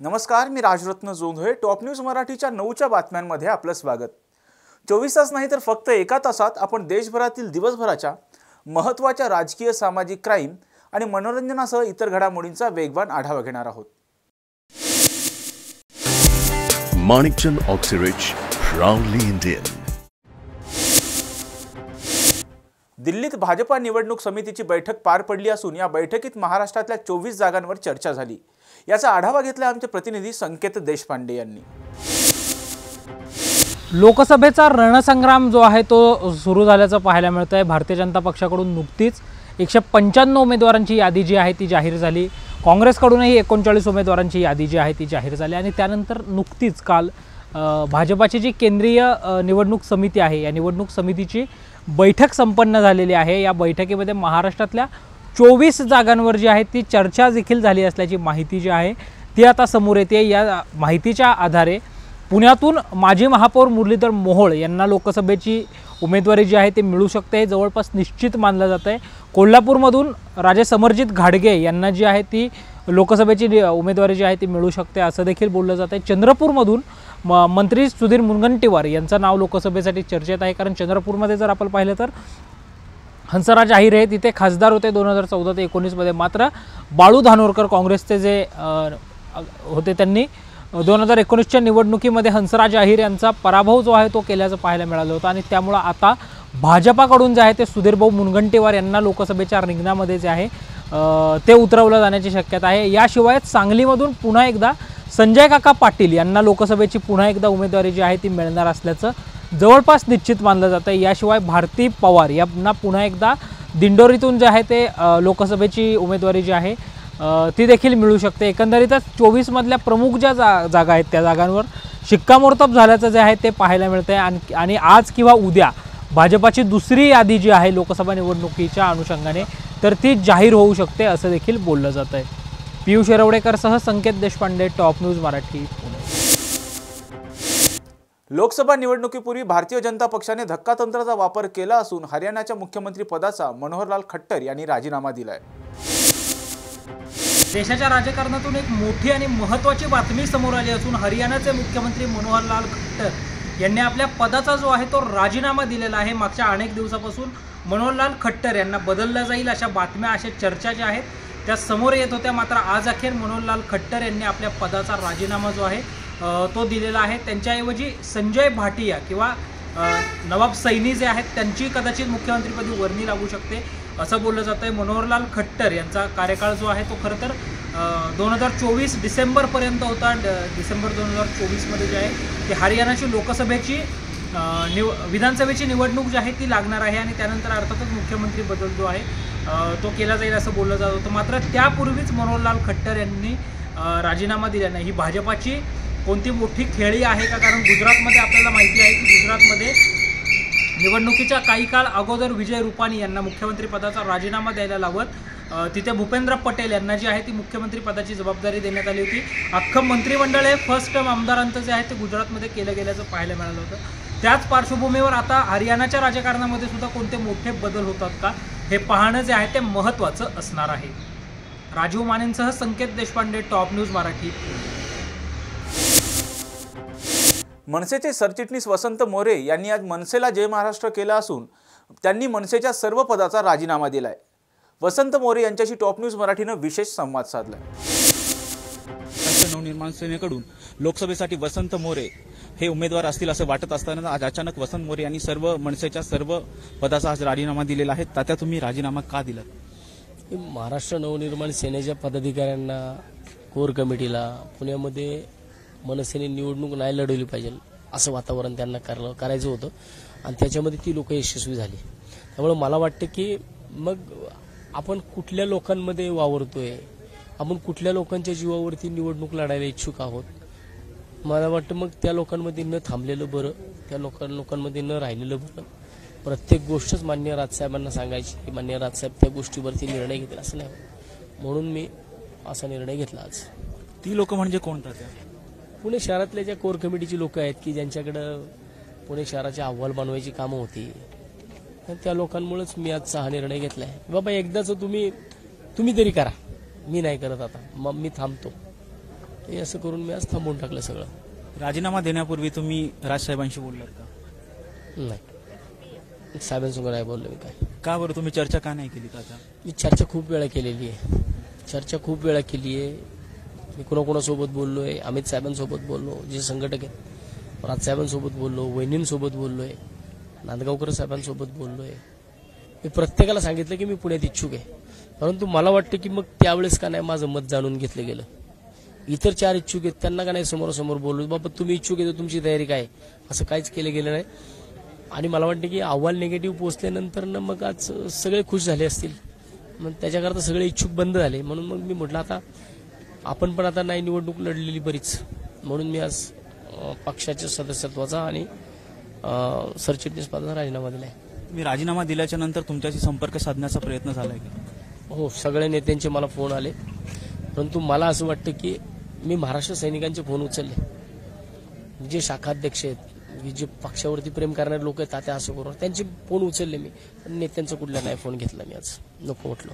नमस्कार, मी Rajratna Jondhale. Top news मराठीच्या 9च्या बातम्यांमध्ये आपलं स्वागत. 24 तास नाही तर फक्त एका तासात आपण देशभरातील दिवसभराच्या महत्त्वाच्या राजकीय, सामाजिक, क्राईम आणि मनोरंजनासह इतर घडामोडींचा वेगवान आढावा घेणार आहोत. Manikchand Oxyrich, proudly Indian. दिल्लीत भाजपा निवडणूक समितीची बैठक पार पडली असून या बैठकीत महाराष्ट्रातल्या 24 जागांवर चर्चा झाली. याचा आढावा घेतला आमचे प्रतिनिधी संकेत देशपांडे यांनी. लोकसभेचा रणसंग्राम जो आहे तो सुरू झाल्याचं पाहायला मिळतंय. भारतीय जनता पक्षाकडून नुकतीच 195 उमेदवारांची यादी जी आहे ती जाहीर झाली. काँग्रेसकडूनही 39 उमेदवारांची यादी जी आहे ती जाहीर झाली आणि त्यानंतर नुकतीच काल भाजपाची जी केंद्रीय निवडणूक समिती आहे या निवडणूक समितीची बैठक संपन्न झालेली आहे. या बैठकीमध्ये महाराष्ट्रातल्या 24 जागांवर जी आहे ती चर्चा देखील झाली असल्याची माहिती जी आहे ती आता समोर येते. या माहितीच्या आधारे पुण्यातून माजी महापौर मुरलीधर मोहोळ यांना लोकसभेची उमेदवारी जी आहे ती मिळू शकते, जवळपास निश्चित मानलं जात आहे. कोल्हापूरमधून राजे समरजित घाडगे यांना जी आहे ती लोकसभेची उमेदवारी जी आहे ती मिळू शकते असं देखील बोललं जात आहे. चंद्रपूरमधून मंत्री सुधीर मुनगंटीवार यांचं नाव लोकसभेसाठी चर्चेत आहे, कारण चंद्रपूरमध्ये जर आपण पाहिलं तर हंसराज अहिर हे तिथे खासदार होते 2014 ते 19 मध्ये. मात्र बाळू धानोरकर काँग्रेसचे जे होते त्यांनी 2019च्या निवडणुकीमध्ये हंसराज अहिर यांचा पराभव जो आहे तो केल्याचं पाहायला मिळालं होतं आणि त्यामुळे आता भाजपाकडून जे आहे ते सुधीरभाऊ मुनगंटीवार यांना लोकसभेच्या रिंगणामध्ये जे आहे ते उतरवलं जाण्याची शक्यता आहे. याशिवाय सांगलीमधून पुन्हा एकदा संजय काका पाटील यांना लोकसभेची पुन्हा एकदा उमेदवारी जी आहे ती मिळणार असल्याचं जवळपास निश्चित मानलं जातं. याशिवाय भारती पवार यांना पुन्हा एकदा दिंडोरीतून जे आहे ते लोकसभेची उमेदवारी जी आहे ती देखील मिळू शकते. एकंदरीतच 24 मधल्या प्रमुख ज्या जागा आहेत त्या जागांवर शिक्कामोर्तब झाल्याचं जे आहे ते पाहायला मिळतंय आणि आज किंवा उद्या भाजपाची दुसरी यादी जी आहे लोकसभा निवडणुकीच्या अनुषंगाने तर ती जाहीर होऊ शकते असं देखील बोललं जात आहे. पियुष येरवडेकरसह संकेत देशपांडे, टॉप न्यूज मराठी, पुणे. लोकसभा निवडणुकीपूर्वी भारतीय जनता पक्षाने धक्कातंत्राचा वापर केला असून हरियाणाच्या मुख्यमंत्री पदाचा मनोहरलाल खट्टर यांनी राजीनामा दिलाय. देशाच्या राजकारणातून एक मोठी आणि महत्त्वाची बातमी समोर आली असून हरियाणाचे मुख्यमंत्री मनोहरलाल खट्टर यांनी आपल्या पदाचा जो आहे तो राजीनामा दिलेला आहे. मागच्या अनेक दिवसापासून मनोहरलाल खट्टर यांना बदललं जाईल अशा बातम्या, अशा चर्चा ज्या आहेत त्या समोर येत होत्या. मात्र आज अखेर मनोहरलाल खट्टर यांनी आपल्या पदाचा राजीनामा जो आहे तो दिलेला आहे. त्यांच्याऐवजी संजय भाटिया किंवा नवाब सैनी जे आहेत त्यांची कदाचित मुख्यमंत्रीपदी वर्णी लागू शकते असं बोललं जातं आहे. मनोहरलाल खट्टर यांचा कार्यकाळ जो आहे तो खरं तर 2024 डिसेंबरपर्यंत होता. डिसेंबर 2024मध्ये जे आहे ते हरियाणाची लोकसभेची विधानसभेची निवडणूक जी आहे ती लागणार आहे आणि त्यानंतर अर्थातच मुख्यमंत्री बदल जो आहे तो केला जाईल असं बोललं जात होतं. मात्र त्यापूर्वीच मनोहरलाल खट्टर यांनी राजीनामा दिल्याने ही भाजपाची कोणती मोठी खेळी आहे का? कारण गुजरातमध्ये आपल्याला माहिती आहे की गुजरातमध्ये निवडणुकीच्या काही काळ अगोदर विजय रुपानी यांना मुख्यमंत्रीपदाचा राजीनामा द्यायला लावत तिथे भूपेंद्र पटेल यांना जी आहे ती मुख्यमंत्रीपदाची जबाबदारी देण्यात आली होती. अख्खं मंत्रिमंडळ हे फर्स्ट टर्म आमदारांचं जे आहे ते गुजरातमध्ये केलं गेल्याचं पाहायला मिळालं होतं. त्याच पार्श्वभूमीवर आता हरियाणाच्या राजकारणामध्ये सुद्धा कोणते मोठे बदल होतात का हे पाहणं जे आहे ते महत्त्वाचं असणार आहे. राजीव मानेंसह संकेत देशपांडे, टॉप न्यूज मराठी. मनसेचे सरचिटणीस वसंत मोरे यांनी आज मनसेला जय महाराष्ट्र केला असून त्यांनी मनसेच्या सर्व पदाचा राजीनामा दिलाय. वसंत मोरे यांच्याशी टॉप न्यूज मराठीनं विशेष संवाद साधलाय. नवनिर्माण सेनेकडून लोकसभेसाठी वसंत मोरे हे उमेदवार असतील असं वाटत असताना आज अचानक वसंत मोरे यांनी मनसेच्या सर्व पदाचा आज राजीनामा दिलेला आहे. तात्या, तुम्ही राजीनामा का दिला? महाराष्ट्र नवनिर्माण सेनेच्या पदाधिकाऱ्यांना, कोर कमिटीला पुण्यामध्ये मनसेने निवडणूक नाही लढवली पाहिजे असं वातावरण त्यांना करायचं होतं आणि त्याच्यामध्ये ती लोक यशस्वी झाली. त्यामुळे मला वाटतं की मग आपण कुठल्या लोकांमध्ये वावरतोय, आपण कुठल्या लोकांच्या जीवावरती निवडणूक लढायला इच्छुक आहोत. मला वाटतं मग त्या लोकांमध्ये न थांबलेलं बरं, त्या लोकांमध्ये न राहिलेलं बरं. प्रत्येक गोष्टच माननीय राजसाहेबांना सांगायची की माननीय राजसाहेब त्या गोष्टीवरती निर्णय घेतील असं नाही, म्हणून मी असा निर्णय घेतला आज. ती लोक म्हणजे कोणता? त्या पुणे शहरातल्या ज्या कोर कमिटीची लोक आहेत की ज्यांच्याकडं पुणे शहराचे अहवाल बनवायची कामं होती, त्या लोकांमुळेच मी आजचा हा निर्णय घेतला आहे. बाबा एकदाच तुम्ही तरी करा, मी नाही करत आता, मग मी थांबतो. हे असं करून मी आज थांबवून टाकलं सगळं. राजीनामा देण्यापूर्वी तुम्ही राजसाहेबांशी बोललात का? नाही, साहेबांसंग नाही बोललो मी. काय का बरं तुम्ही चर्चा का नाही केली आता? मी चर्चा खूप वेळा केलेली आहे. मी कोणाकोणासोबत बोललो आहे. अमित साहेबांसोबत बोललो, जे संघटक आहेत, राजसाहेबांसोबत बोललो, वहिनींसोबत बोललो आहे, नांदगावकर साहेबांसोबत बोललो आहे. मी प्रत्येकाला सांगितलं की मी पुण्यात इच्छुक आहे. परंतु मला वाटतं की मग त्यावेळेस का नाही माझं मत जाणून घेतलं गेलं. इतर 4 इच्छुक आहेत त्यांना का नाही समोरासमोर बोललो, बाबा तुम्ही इच्छुक आहे तर तुमची तयारी काय, असं काहीच केलं गेलं नाही. आणि मला वाटतं की अहवाल निगेटिव्ह पोचल्यानंतर मग आज सगळे खुश झाले असतील. मग त्याच्याकरता सगळे इच्छुक बंद झाले. म्हणून मग मी म्हटलं आता आपण पण आता नाही निवडणूक लढलेली बरीच, म्हणून मी आज पक्षाच्या सदस्यत्वाचा आणि सरचिटणीस पदाचा राजीनामा दिलाय. तुम्ही राजीनामा दिल्याच्या नंतर तुमच्याशी संपर्क साधण्याचा प्रयत्न झालाय का? हो, सगळ्या नेत्यांचे मला फोन आले. परंतु मला असं वाटतं की मी महाराष्ट्र सैनिकांचे फोन उचलले. जे शाखाध्यक्ष आहेत, जे पक्षावरती प्रेम करणारे लोक आहेत, तात्या असं करून त्यांचे फोन उचलले मी. पण नेत्यांचा कुठला नाही फोन घेतला मी. आज नको म्हटलं.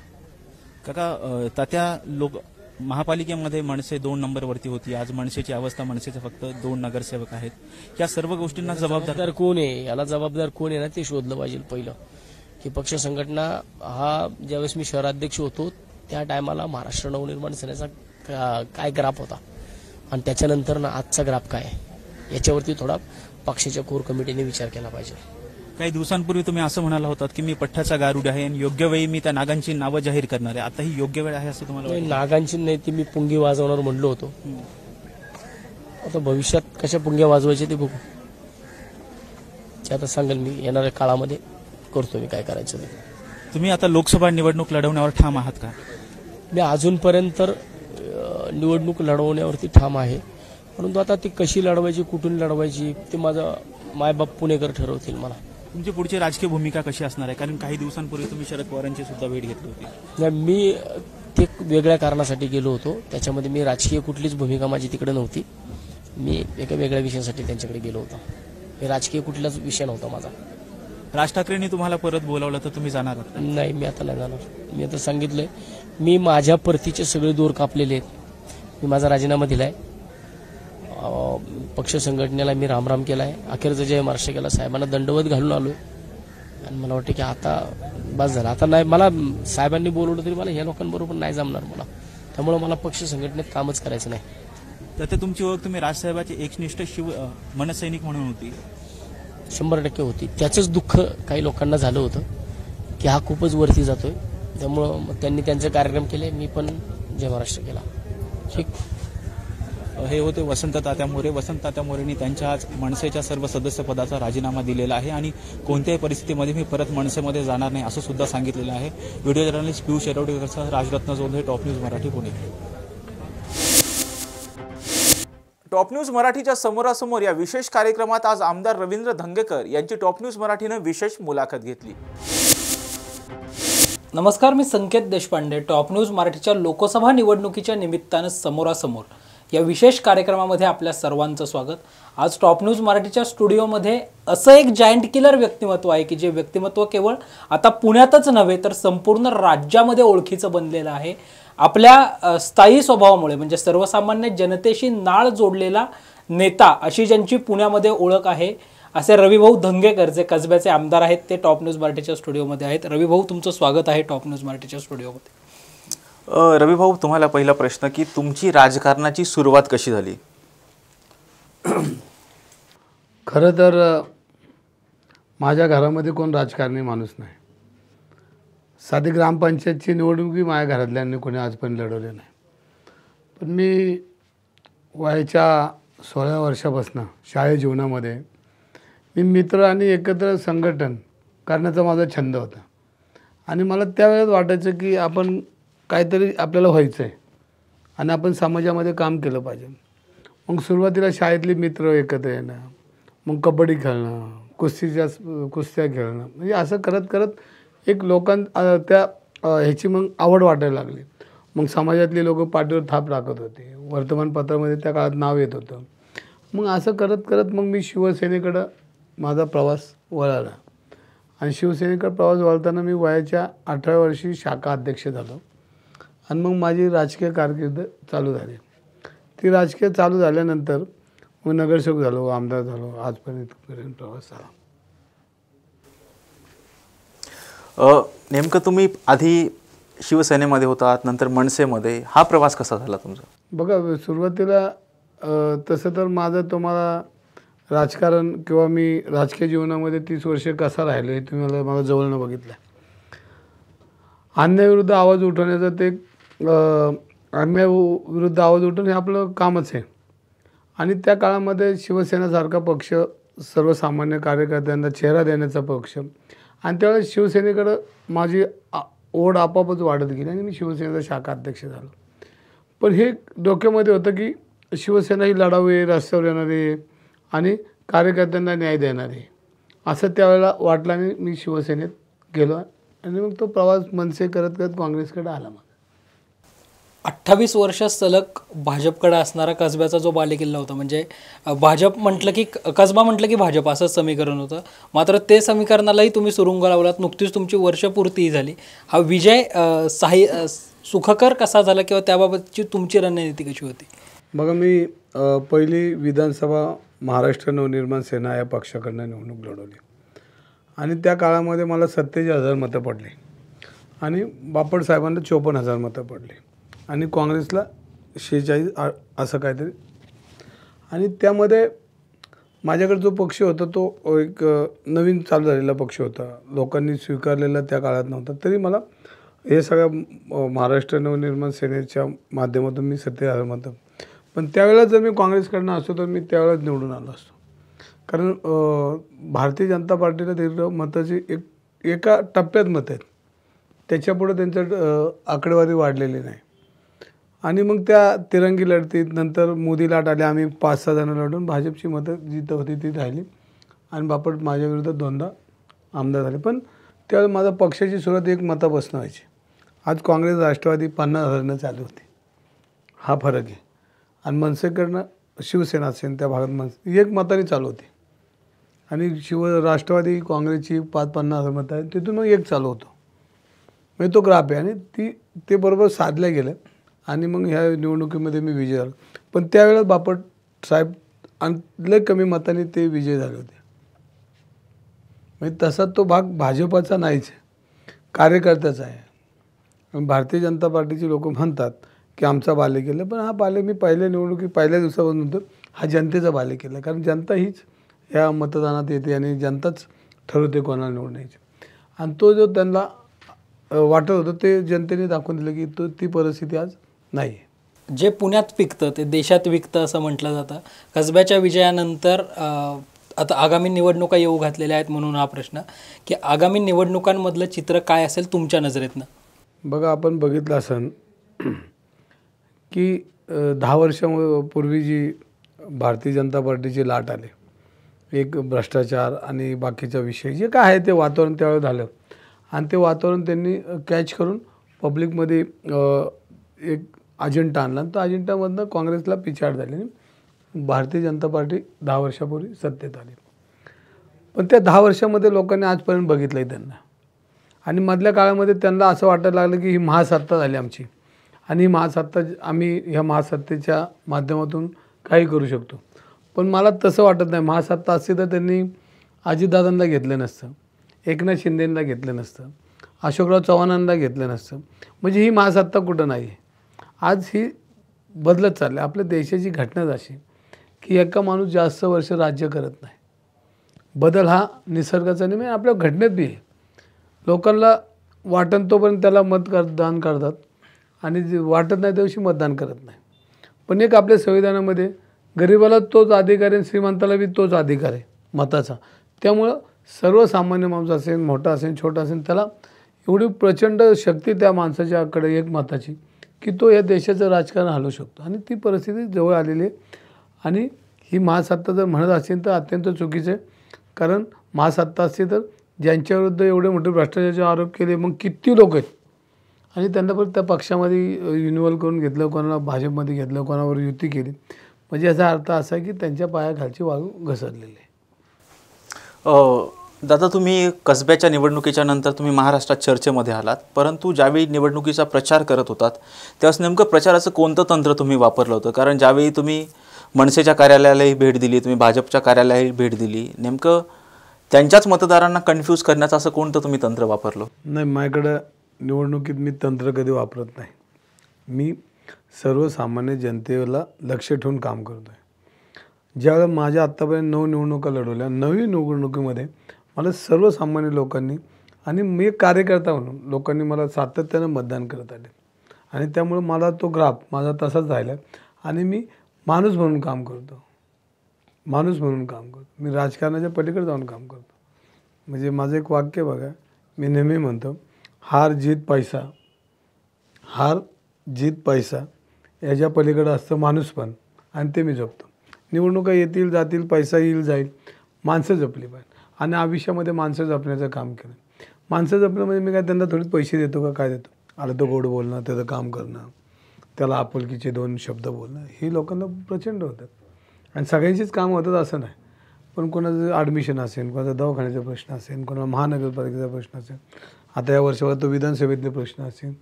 काका, तात्या लोक महापालिकेमध्ये मनसे 2 नंबरवरती होती. आज मनसेची अवस्था, मनसेचे फक्त 2 नगरसेवक आहेत. या सर्व गोष्टींना जबाबदार कोण आहे, याला जबाबदार कोण आहे ना ते शोधलं पाहिजे पहिलं. की पक्ष संघटना हा ज्यावेळेस मी शहराध्यक्ष होतो त्या टायमाला महाराष्ट्र नवनिर्माण सेनेचा काय ग्राफ होता आणि त्याच्यानंतर ना आजचा ग्राफ काय आहे, याच्यावरती थोडा पक्षाच्या कोर कमिटीने विचार केला पाहिजे. काही दिवसांपूर्वी तुम्ही असं म्हणाला होतात की मी पठ्ठाचा गारुड आहे आणि योग्य वेळी मी त्या नागांची नावं जाहीर करणार आहे. आता ही योग्य वेळ आहे असं तुम्हाला वाटतं? नागांची नाही, ती मी पुंगी वाजवणार म्हणलो होतो. आता भविष्यात कशा पुंग्या वाजवायचे ते बघू. ते आता सांगेल मी येणाऱ्या काळामध्ये, करतो मी काय करायचं ते. तुम्ही आता लोकसभा निवडणूक लढवण्यावर ठाम आहात का? मी अजूनपर्यंत निवडणूक लढवण्यावरती ठाम आहे. परंतु आता ती कशी लढवायची, कुठून लढवायची ते माझा मायबाप पुणेकर ठरवतील मला. तुमची पुढची राजकीय भूमिका कशी असणार आहे? कारण काही दिवसांपूर्वी तुम्ही शरद पवारांची सुद्धा भेट घेतली होती. नाही, मी ते वेगळ्या कारणासाठी गेलो होतो. त्याच्यामध्ये मी राजकीय कुठलीच भूमिका माझी तिकडे नव्हती. मी एका वेगळ्या विषयासाठी त्यांच्याकडे गेलो होतो. हे राजकीय कुठलाच विषय नव्हता माझा. राज ठाकरेंनी तुम्हाला परत बोलावलं तर तुम्ही जाणार आहात? नाही, मी आता नाही जाणार. मी आता सांगितलंय, मी माझ्या परतीचे सगळे दोर कापलेले आहेत. मी माझा राजीनामा दिलाय. पक्ष संघटनेला मी रामराम केलाय. अखेरचा जय महाराष्ट्र केला. साहेबांना दंडवत घालून आलोय. आणि मला वाटतं की आता बस झालं. आता नाही, मला साहेबांनी बोलवलं तरी मला ह्या लोकांबरोबर नाही जमणार मला. त्यामुळे मला पक्ष संघटनेत कामच करायचं नाही. तर तुमची ओळख तुम्ही राजसाहेबांचे एकनिष्ठ मनसैनिक म्हणून होती. 100% होती. त्याचंच दुःख काही लोकांना झालं होतं की हा खूपच वरती जातोय. त्यामुळं मग त्यांनी त्यांचे कार्यक्रम केले, मी पण जय महाराष्ट्र केला. ठीक. हे होते वसंत तात्या मोरे. वसंत तात्या मोरेंनी त्यांच्या आज मनसेच्या सर्व सदस्यपदाचा राजीनामा दिलेला आहे आणि कोणत्याही परिस्थितीमध्ये मी परत मनसेमध्ये जाणार नाही असं सुद्धा सांगितलेलं आहे. व्हिडिओ जर्नलिस्ट पियुष येरवडेकरसह Rajratna Jondhale, top news Marathi, Pune. Top news मराठीच्या समोरासमोर या विशेष कार्यक्रमात आज आमदार रवींद्र धंगेकर यांची टॉप न्यूज मराठीनं विशेष मुलाखत घेतली. नमस्कार, मी संकेत देशपांडे. टॉप न्यूज मराठीच्या लोकसभा निवडणुकीच्या निमित्तानं समोरासमोर या विशेष कार्यक्रमामध्ये आपल्या सर्वांचं स्वागत. आज टॉप न्यूज मराठीच्या स्टुडिओमध्ये असं एक जायंट किलर व्यक्तिमत्व आहे की जे व्यक्तिमत्व केवळ आता पुण्यातच नव्हे तर संपूर्ण राज्यामध्ये ओळखीचं बनलेलं आहे. आपल्या स्थायी स्वभावामुळे म्हणजे सर्वसामान्य जनतेशी नाळ जोडलेला नेता अशी ज्यांची पुण्यामध्ये ओळख आहे असे रविभाऊ धंगेकर जे कसब्याचे आमदार आहेत ते टॉप न्यूज मराठीच्या स्टुडिओमध्ये आहेत. रविभाऊ, तुमचं स्वागत आहे टॉप न्यूज मराठीच्या स्टुडिओमध्ये. रविभाऊ, तुम्हाला पहिला प्रश्न की तुमची राजकारणाची सुरुवात कशी झाली? खरं तर माझ्या घरामध्ये कोण राजकारणी माणूस नाही. साधी ग्रामपंचायतची निवडणुकी माझ्या घरातल्यांनी कोणी आजपर्यंत लढवली नाही. पण मी वयाच्या 16 वर्षापासून शाळेच्या जीवनामध्ये मी मित्र आणि एकत्र संघटन करण्याचा माझा छंद होता. आणि मला त्यावेळेस वाटायचं की आपण काहीतरी आपल्याला व्हायचं आहे आणि आपण समाजामध्ये काम केलं पाहिजे. मग सुरुवातीला शाळेतली मित्र एकत्र येणं, मग कबड्डी खेळणं, कुस्त्या खेळणं, म्हणजे असं करत करत एक त्या ह्याची मग आवड वाटायला लागली. मग समाजातले लोक पाठीवर थाप टाकत होते. वर्तमानपत्रामध्ये त्या काळात नाव येत होतं. मग असं करत करत मग मी शिवसेनेकडं माझा प्रवास वळाला. आणि शिवसेनेकडे प्रवास वळताना मी वयाच्या 18व्या वर्षी शाखा अध्यक्ष झालो. आणि मग माझी राजकीय कारकीर्द चालू झाली. ती राजकीय चालू झाल्यानंतर मग नगरसेवक झालो, आमदार झालो, आजपर्यंत इथपर्यंत प्रवास झाला. नेमकं तुम्ही आधी शिवसेनेमध्ये होतात, नंतर मनसेमध्ये, हा प्रवास कसा झाला तुमचा? बघा, सुरुवातीला तसं तर माझं तुम्हाला राजकारण किंवा मी राजकीय जीवनामध्ये 30 वर्षे कसा राहिलो हे तुम्ही मला जवळनं बघितलं. अन्यायाविरुद्ध आवाज उठवण्याचं ते अन्यायाविरुद्ध आवाज उठवणं हे आपलं कामच आहे. आणि त्या काळामध्ये शिवसेनेसारखा पक्ष, सर्वसामान्य कार्यकर्त्यांना चेहरा देण्याचा पक्ष, आणि त्यावेळेस शिवसेनेकडं माझी ओढ आपोआपच वाढत गेली आणि मी शिवसेनेचा शाखा अध्यक्ष झालो. पण हे डोक्यामध्ये होतं की शिवसेना ही लढाऊ आहे, रस्त्यावर येणार आहे आणि कार्यकर्त्यांना न्याय देणार आहे, असं त्यावेळेला वाटलं आणि मी शिवसेनेत गेलो. आणि मग तो प्रवास मनसे करत करत काँग्रेसकडे आला. मग 28 वर्ष सलग भाजपकडे असणारा कसब्याचा जो बालेकिल्ला होता, म्हणजे भाजप म्हटलं की कसबा म्हटलं की भाजप असंच समीकरण होतं. मात्र ते समीकरणालाही तुम्ही सुरुंग लावलात. नुकतीच तुमची वर्षपूर्ती झाली. हा विजय सुखकर कसा झाला किंवा त्याबाबतची तुमची रणनीती कशी होती? बघा, मी पहिली विधानसभा महाराष्ट्र नवनिर्माण सेना या पक्षाकडनं निवडणूक लढवली आणि त्या काळामध्ये मला 47,000 मतं पडली आणि बापट साहेबांना 54,000 मतं पडली आणि काँग्रेसला 46 असं काहीतरी. आणि त्यामध्ये माझ्याकडे जो पक्ष होता तो एक नवीन चालू झालेला पक्ष होता, लोकांनी स्वीकारलेला त्या काळात नव्हता. तरी मला हे सगळ्या महाराष्ट्र नवनिर्माण सेनेच्या माध्यमातून मी 47,000 मतं. पण त्यावेळेला जर मी काँग्रेसकडनं असतो तर मी त्यावेळेस निवडून आलो असतो. कारण भारतीय जनता पार्टीला दीर्घ मताची एका टप्प्यात मतं आहेत, त्याच्यापुढे त्यांचं आकडेवारी वाढलेली नाही. आणि मग त्या तिरंगी लढतीत नंतर मोदी लाट आले, आम्ही 5-6 जण लढून भाजपची मतं जिथं होती ती राहिली आणि बापट माझ्या विरुद्ध 2दा आमदार झाले. पण त्यावेळेस माझा पक्षाची सुरुवात 1 मतापासून व्हायची. आज काँग्रेस राष्ट्रवादी 50,000 चालू होती. हा फरक आहे. आणि मनसेकडनं शिवसेना असेल त्या भागात मनसे 1 मताने चालू होती आणि राष्ट्रवादी काँग्रेसची 50,000 मतं आहेत, तिथून मग 1 चालू होतो. म्हणजे तो ग्राफ आहे आणि ते बरोबर साधल्या गेलं आणि मग ह्या निवडणुकीमध्ये मी विजय झालो. पण त्यावेळेस बापट साहेब लय कमी मताने ते विजय झाले होते. म्हणजे तसा तो भाग भाजपाचा नाहीच आहे, कार्यकर्त्याचा आहे. भारतीय जनता पार्टीचे लोक म्हणतात की आमचा बालेकिल्ला, पण हा बाले मी पहिल्या दिवसापासून म्हणतो हा जनतेचा बालेकिल्ला. कारण जनता हीच ह्या मतदानात येते आणि जनताच ठरवते कोणाला निवडून यायचे. आणि तो जो त्यांना वाटत होतं ते जनतेने दाखवून दिलं की ती परिस्थिती आज नाही आहे. जे पुण्यात पिकतं ते देशात विकतं असं म्हटलं जातं. कसब्याच्या विजयानंतर आता आगामी निवडणुका येऊ घातलेल्या आहेत, म्हणून हा प्रश्न की आगामी निवडणुकांमधलं चित्र काय असेल तुमच्या नजरेतनं? बघा, आपण बघितलं असेल की 10 वर्षापूर्वी जी भारतीय जनता पार्टीची लाट आली, एक भ्रष्टाचार आणि बाकीचा विषय जे काय आहे ते वातावरण त्यावेळेस झालं आणि ते वातावरण त्यांनी कॅच करून पब्लिकमध्ये एक अजेंडा आणला आणि त्या अजेंडामधनं काँग्रेसला पिछाड झाली आणि भारतीय जनता पार्टी 10 वर्षापूर्वी सत्तेत आली. पण त्या 10 वर्षामध्ये लोकांनी आजपर्यंत बघितलं आहे त्यांना आणि मधल्या काळामध्ये त्यांना असं वाटायला लागलं की ही महासत्ता झाली आमची आणि ही महासत्ता आम्ही ह्या महासत्तेच्या माध्यमातून काही करू शकतो. पण मला तसं वाटत नाही. महासत्ता असती तर त्यांनी अजितदादांना घेतलं नसतं, एकनाथ शिंदेंना घेतलं नसतं, अशोकराव चव्हाणांना घेतलं नसतं. म्हणजे ही महासत्ता कुठं नाही आहे. आज ही बदलत चालली. आपल्या देशाची घटनाच अशी की एका माणूस जास्त वर्ष राज्य करत नाही. बदल हा निसर्गाचा नियम आहे, आपल्या घटनेत बी आहे. लोकांना वाटन तोपर्यंत त्याला मतदान करतात आणि जे वाटत नाही त्या दिवशी मतदान करत नाही. पण एक आपल्या संविधानामध्ये गरिबाला तोच अधिकार आहे, श्रीमंताला बी तोच अधिकार आहे मताचा. त्यामुळं सर्वसामान्य माणूस असेल, मोठा असेल, छोटा असेल, त्याला एवढी प्रचंड शक्ती त्या माणसाच्याकडे एक मताची की तो या देशाचं राजकारण हलवू शकतो आणि ती परिस्थिती जवळ आलेली आहे. आणि ही महासत्ता जर म्हणत असेल तर अत्यंत चुकीचं आहे. कारण महासत्ता असते तर ज्यांच्याविरुद्ध एवढे मोठे भ्रष्टाचाराचे आरोप केले, मग किती लोक आहेत आणि त्यांना पण त्या पक्षामध्ये इन्व्हॉल्व करून घेतलं, कोणाला भाजपमध्ये घेतलं, कोणावर युती केली. म्हणजे याचा अर्थ असा आहे की त्यांच्या पायाखालची वाळू घसरलेली आहे. दादा, तुम्ही कसब्याच्या निवडणुकीच्या नंतर तुम्ही महाराष्ट्रात चर्चेमध्ये आलात, परंतु ज्यावेळी निवडणुकीचा प्रचार करत होतात त्यावेळेस नेमकं प्रचाराचं कोणतं तंत्र तुम्ही वापरलं होतं? कारण ज्यावेळी तुम्ही मनसेच्या कार्यालयालाही भेट दिली, तुम्ही भाजपच्या कार्यालयालाही भेट दिली, नेमकं त्यांच्याच मतदारांना कन्फ्यूज करण्याचं असं कोणतं तुम्ही तंत्र वापरलं? नाही, माझ्याकडं निवडणुकीत मी तंत्र कधी वापरत नाही. मी सर्वसामान्य जनतेला लक्ष ठेवून काम करतो आहे. ज्यावेळेला माझ्या आत्तापर्यंत 9 निवडणुका लढवल्या, 9 निवडणुकीमध्ये मला सर्वसामान्य लोकांनी आणि मी एक कार्यकर्ता म्हणून लोकांनी मला सातत्यानं मतदान करत आले आणि त्यामुळे मला तो ग्राफ माझा तसाच राहिला आणि मी माणूस म्हणून काम करतो. माणूस म्हणून काम करतो. मी राजकारणाच्या पलीकडे जाऊन काम करतो. म्हणजे माझं एक वाक्य बघा, मी नेहमी म्हणतो, हार जीत पैसा, हार जीत पैसा याच्या पलीकडं असतं माणूसपण आणि ते मी जपतो. निवडणुका येतील जातील, पैसा येईल जाईल, माणसं जपली पाहिजे आणि आयुष्यामध्ये माणसं जपण्याचं काम केलं. माणसं जपणं म्हणजे मी काय त्यांना थोडी पैसे देतो का काय देतो? आलं तर गोड बोलणं, त्याचं काम करणं, त्याला आपुलकीचे 2 शब्द बोलणं, हे लोकांना प्रचंड होतात आणि सगळ्यांचीच कामं होतात असं नाही. पण कोणाचं ॲडमिशन असेल, कोणाचा दवाखान्याचा प्रश्न असेल, कोणाला महानगरपालिकेचा प्रश्न असेल, आता या वर्षावर तो विधानसभेतले प्रश्न असेल,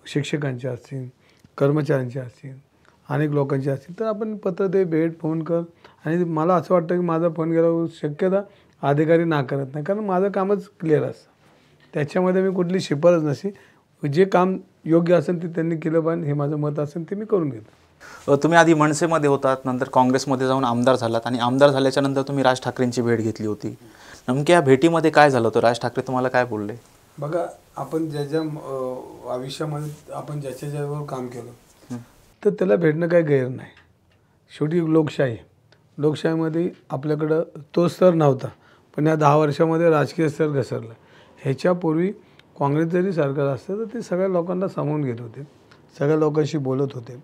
शिक्षकांचे असतील, कर्मचाऱ्यांचे असतील, अनेक लोकांचे असतील, तर आपण पत्र दे, भेट, फोन कर. आणि मला असं वाटतं की माझा फोन गेल्यावर शक्यता अधिकारी नाकारत नाही, कारण माझं कामच क्लिअर असतं. त्याच्यामध्ये मी कुठली शिफारस नसते. जे काम योग्य असेल ते त्यांनी केलं पाहिजे, हे माझं मत असेल ते मी करून घेतो. तुम्ही आधी मनसेमध्ये होतात, नंतर काँग्रेसमध्ये जाऊन आमदार झालात आणि आमदार झाल्याच्या नंतर तुम्ही राज ठाकरेंची भेट घेतली होती. नेमक्या या भेटीमध्ये काय झालं होतं? राज ठाकरे तुम्हाला काय बोलले? बघा, आपण ज्याच्या आयुष्यामध्ये आपण ज्याच्यावर काम केलं तर त्याला भेटणं काही गैर नाही. शेवटी लोकशाही, लोकशाहीमध्ये आपल्याकडं तो स्तर नव्हता, पण या 10 वर्षामध्ये राजकीय स्तर घसरला. ह्याच्यापूर्वी काँग्रेस जरी सरकार असतं तर ते सगळ्या लोकांना सामावून घेत होते, सगळ्या लोकांशी बोलत होते,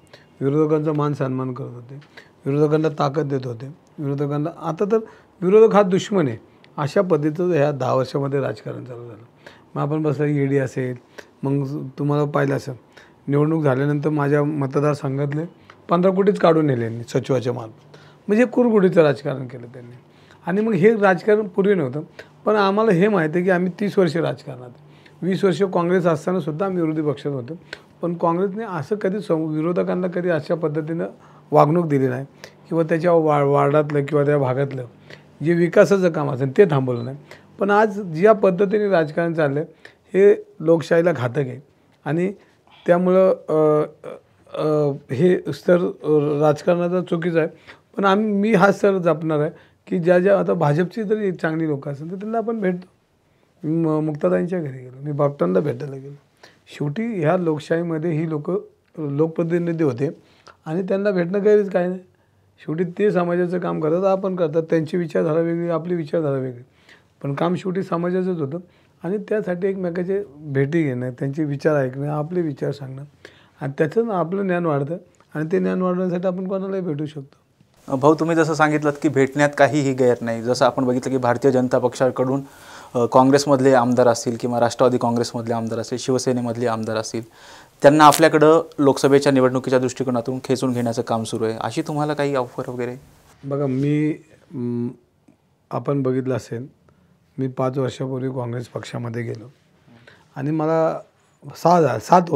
विरोधकांचा मान सन्मान करत होते, विरोधकांना ताकद देत होते, विरोधकांना. आता तर विरोधक हा दुश्मन आहे अशा पद्धतीचं ह्या 10 वर्षामध्ये राजकारण चालू झालं. मग आपण बसला ईडी असेल, मग तुम्हाला पाहिलं असेल निवडणूक झाल्यानंतर माझ्या मतदारसंघातले 15 कोटीच काढून नेले यांनी सचिवाच्या मार्फत. म्हणजे कुरघोडीचं राजकारण केलं त्यांनी. आणि मग हे राजकारण पूर्वी नव्हतं, पण आम्हाला हे माहिती आहे की आम्ही 30 वर्ष राजकारणात, 20 वर्ष काँग्रेस असताना सुद्धा आम्ही विरोधी पक्षात होतो. पण काँग्रेसने असं कधी विरोधकांना कधी अशा पद्धतीनं वागणूक दिली नाही किंवा त्याच्या वार्डातलं किंवा त्या भागातलं जे विकासाचं काम असेल ते थांबवलं नाही. पण आज ज्या पद्धतीने राजकारण चाललं हे लोकशाहीला घातक आहे आणि त्यामुळं हे स्तर राजकारणाचा चुकीचा आहे. पण मी हा स्तर जपणार आहे की ज्या आता भाजपची जरी चांगली लोकं असेल तर त्यांना आपण भेटतो. मुक्ताताईंच्या घरी गेलो, मी बापटांना भेटायला गेलो. शेवटी ह्या लोकशाहीमध्ये ही लोकप्रतिनिधी होते आणि त्यांना भेटणं गैरच काय नाही. शेवटी ते समाजाचं काम करतात, आपण करतात. त्यांची विचारधारा वेगळी, आपली विचारधारा वेगळी, पण काम शेवटी समाजाचंच होतं. आणि त्यासाठी एकमेकाचे भेटी घेणं, त्यांचे विचार ऐकणं, आपले विचार सांगणं आणि त्याचं आपलं ज्ञान वाढतं आणि ते ज्ञान वाढवण्यासाठी आपण कोणालाही भेटू शकतो. भाऊ, तुम्ही जसं सांगितलं की भेटण्यात काहीही गैर नाही. जसं आपण बघितलं की भारतीय जनता पक्षाकडून काँग्रेसमधले आमदार असतील किंवा राष्ट्रवादी काँग्रेसमधले आमदार असतील, शिवसेनेमधले आमदार असतील, त्यांना आपल्याकडं लोकसभेच्या निवडणुकीच्या दृष्टिकोनातून खेचून घेण्याचं काम सुरू आहे. अशी तुम्हाला काही ऑफर वगैरे? बघा, आपण बघितलं असेल, मी 5 वर्षापूर्वी काँग्रेस पक्षामध्ये गेलो आणि मला 7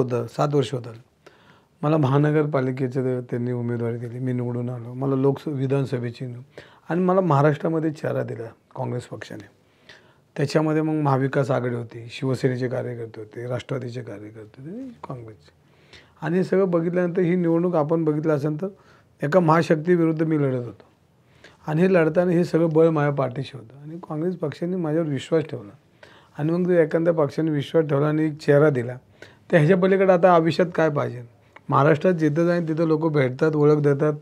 वर्ष होतं. मला महानगरपालिकेचं त्यांनी उमेदवारी दिली, मी निवडून आलो. मला विधानसभेची आणि मला महाराष्ट्रामध्ये चेहरा दिला काँग्रेस पक्षाने. त्याच्यामध्ये मग महाविकास आघाडी होती, शिवसेनेचे कार्यकर्ते होते, राष्ट्रवादीचे कार्यकर्ते होते, काँग्रेसचे. आणि हे सगळं बघितल्यानंतर ही निवडणूक आपण बघितलं असेल तर एका महाशक्तीविरुद्ध मी लढत होतो आणि हे लढताना हे सगळं बळ माझ्या पाठीशी होतं आणि काँग्रेस पक्षाने माझ्यावर विश्वास ठेवला. आणि मग जर एखाद्या पक्षाने विश्वास ठेवला आणि एक चेहरा दिला तर ह्याच्या पलीकडे आता आयुष्यात काय पाहिजे? महाराष्ट्रात जिथं जाईन तिथं लोक भेटतात, ओळख देतात,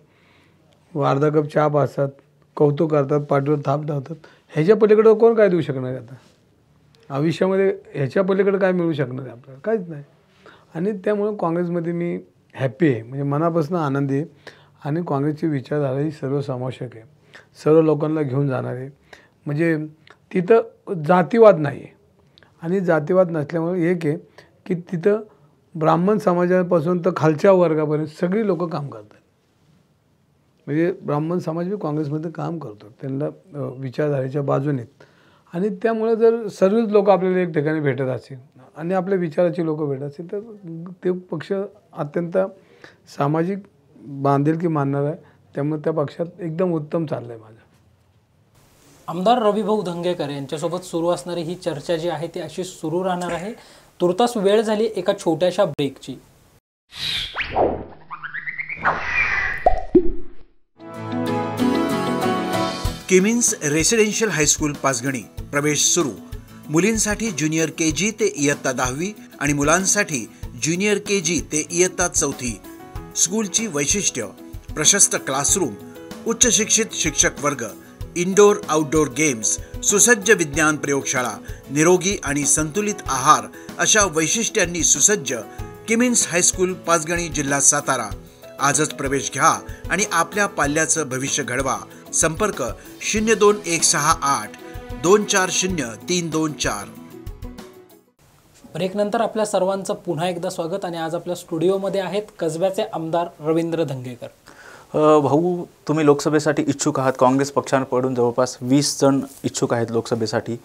अर्धा कप चहा पाजतात, कौतुक करतात, पाठीवर थाप ठेवतात. ह्याच्या पलीकडं कोण काय देऊ शकणार आहे? आता आयुष्यामध्ये ह्याच्या पलीकडं काय मिळू शकणार आहे आपल्याला? काहीच नाही. आणि त्यामुळं काँग्रेसमध्ये मी हॅप्पी आहे, म्हणजे मनापासून आनंदी आहे. आणि काँग्रेसची विचारधारा ही सर्वसमावेशक आहे, सर्व लोकांना घेऊन जाणार आहे. म्हणजे तिथं जातीवाद नाही आहे आणि जातीवाद नसल्यामुळे एक आहे की तिथं ब्राह्मण समाजापासून तर खालच्या वर्गापर्यंत सगळी लोकं काम करतात. म्हणजे ब्राह्मण समाज बी काँग्रेसमध्ये काम करतो, त्यांना विचारधारेच्या बाजूने. आणि त्यामुळे जर सर्वच लोक आपल्याला एक ठिकाणी भेटत असतील आणि आपल्या विचाराची लोक भेटत असतील तर ते पक्ष अत्यंत सामाजिक बांधिलकी मानणार आहे. त्यामुळे त्या पक्षात एकदम उत्तम चाललं आहे माझं. आमदार रविभाऊ धंगेकर यांच्यासोबत सुरू असणारी ही चर्चा जी आहे ती अशी सुरू राहणार आहे. तुर्तास वेळ झाली एका छोट्याशा ब्रेकची. किमिन्स रेसिडेन्शियल हायस्कूल पाचगणी प्रवेश सुरू. मुलींसाठी ज्युनियर KG ते इयत्ता 10वी आणि मुलांसाठी ज्युनियर KG ते इयत्ता 4थी. स्कूलची वैशिष्ट्य: प्रशस्त क्लासरूम, उच्च शिक्षित शिक्षक वर्ग, इंडोर आउटडोर गेम्स, सुसज्ज विज्ञान प्रयोगशाळा, निरोगी आणि संतुलित आहार अशा वैशिष्ट्यांनी सुसज्ज किमिन्स हायस्कूल पाचगणी, जिल्हा सातारा. आजच प्रवेश घ्या आणि आपल्या पाल्याचं भविष्य घडवा. संपर्क 02168 240 324. ब्रेकनंतर आपल्या सर्वांचं पुन्हा एकदा स्वागत. आणि आज आपल्या स्टुडिओमध्ये आहेत कसब्याचे आमदार रवींद्र धंगेकर. भाऊ, तुम्ही लोकसभेसाठी इच्छुक आहात. काँग्रेस पक्षांकडून जवळपास 20 जण इच्छुक आहेत लोकसभेसाठी.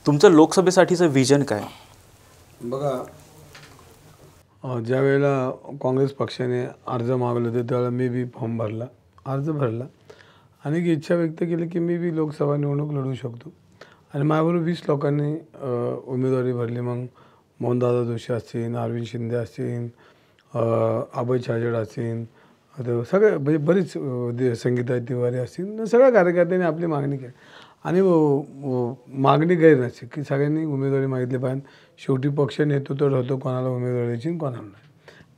तुमचं लोकसभेसाठीचं विजन काय? बघा, ज्या वेळेला काँग्रेस पक्षाने अर्ज मागवले होते त्यावेळेला मी बी फॉर्म भरला, अर्ज भरला आणि इच्छा व्यक्त केली की मी बी लोकसभा निवडणूक लढवू शकतो. आणि माझ्याबरोबर 20 लोकांनी उमेदवारी भरली. मग मोहनदादा जोशी असतील, अरविंद शिंदे असतील, अभय छाजेड असतील, सगळे म्हणजे बरीच संगीता तिवारी असतील, सगळ्या कार्यकर्त्यांनी आपली मागणी केली. आणि मागणी गैर नसते की सगळ्यांनी उमेदवारी मागितली पाहिजे. शेवटी पक्ष नेतृत्व ठरवतो कोणाला उमेदवारी द्यायची कोणाला नाही.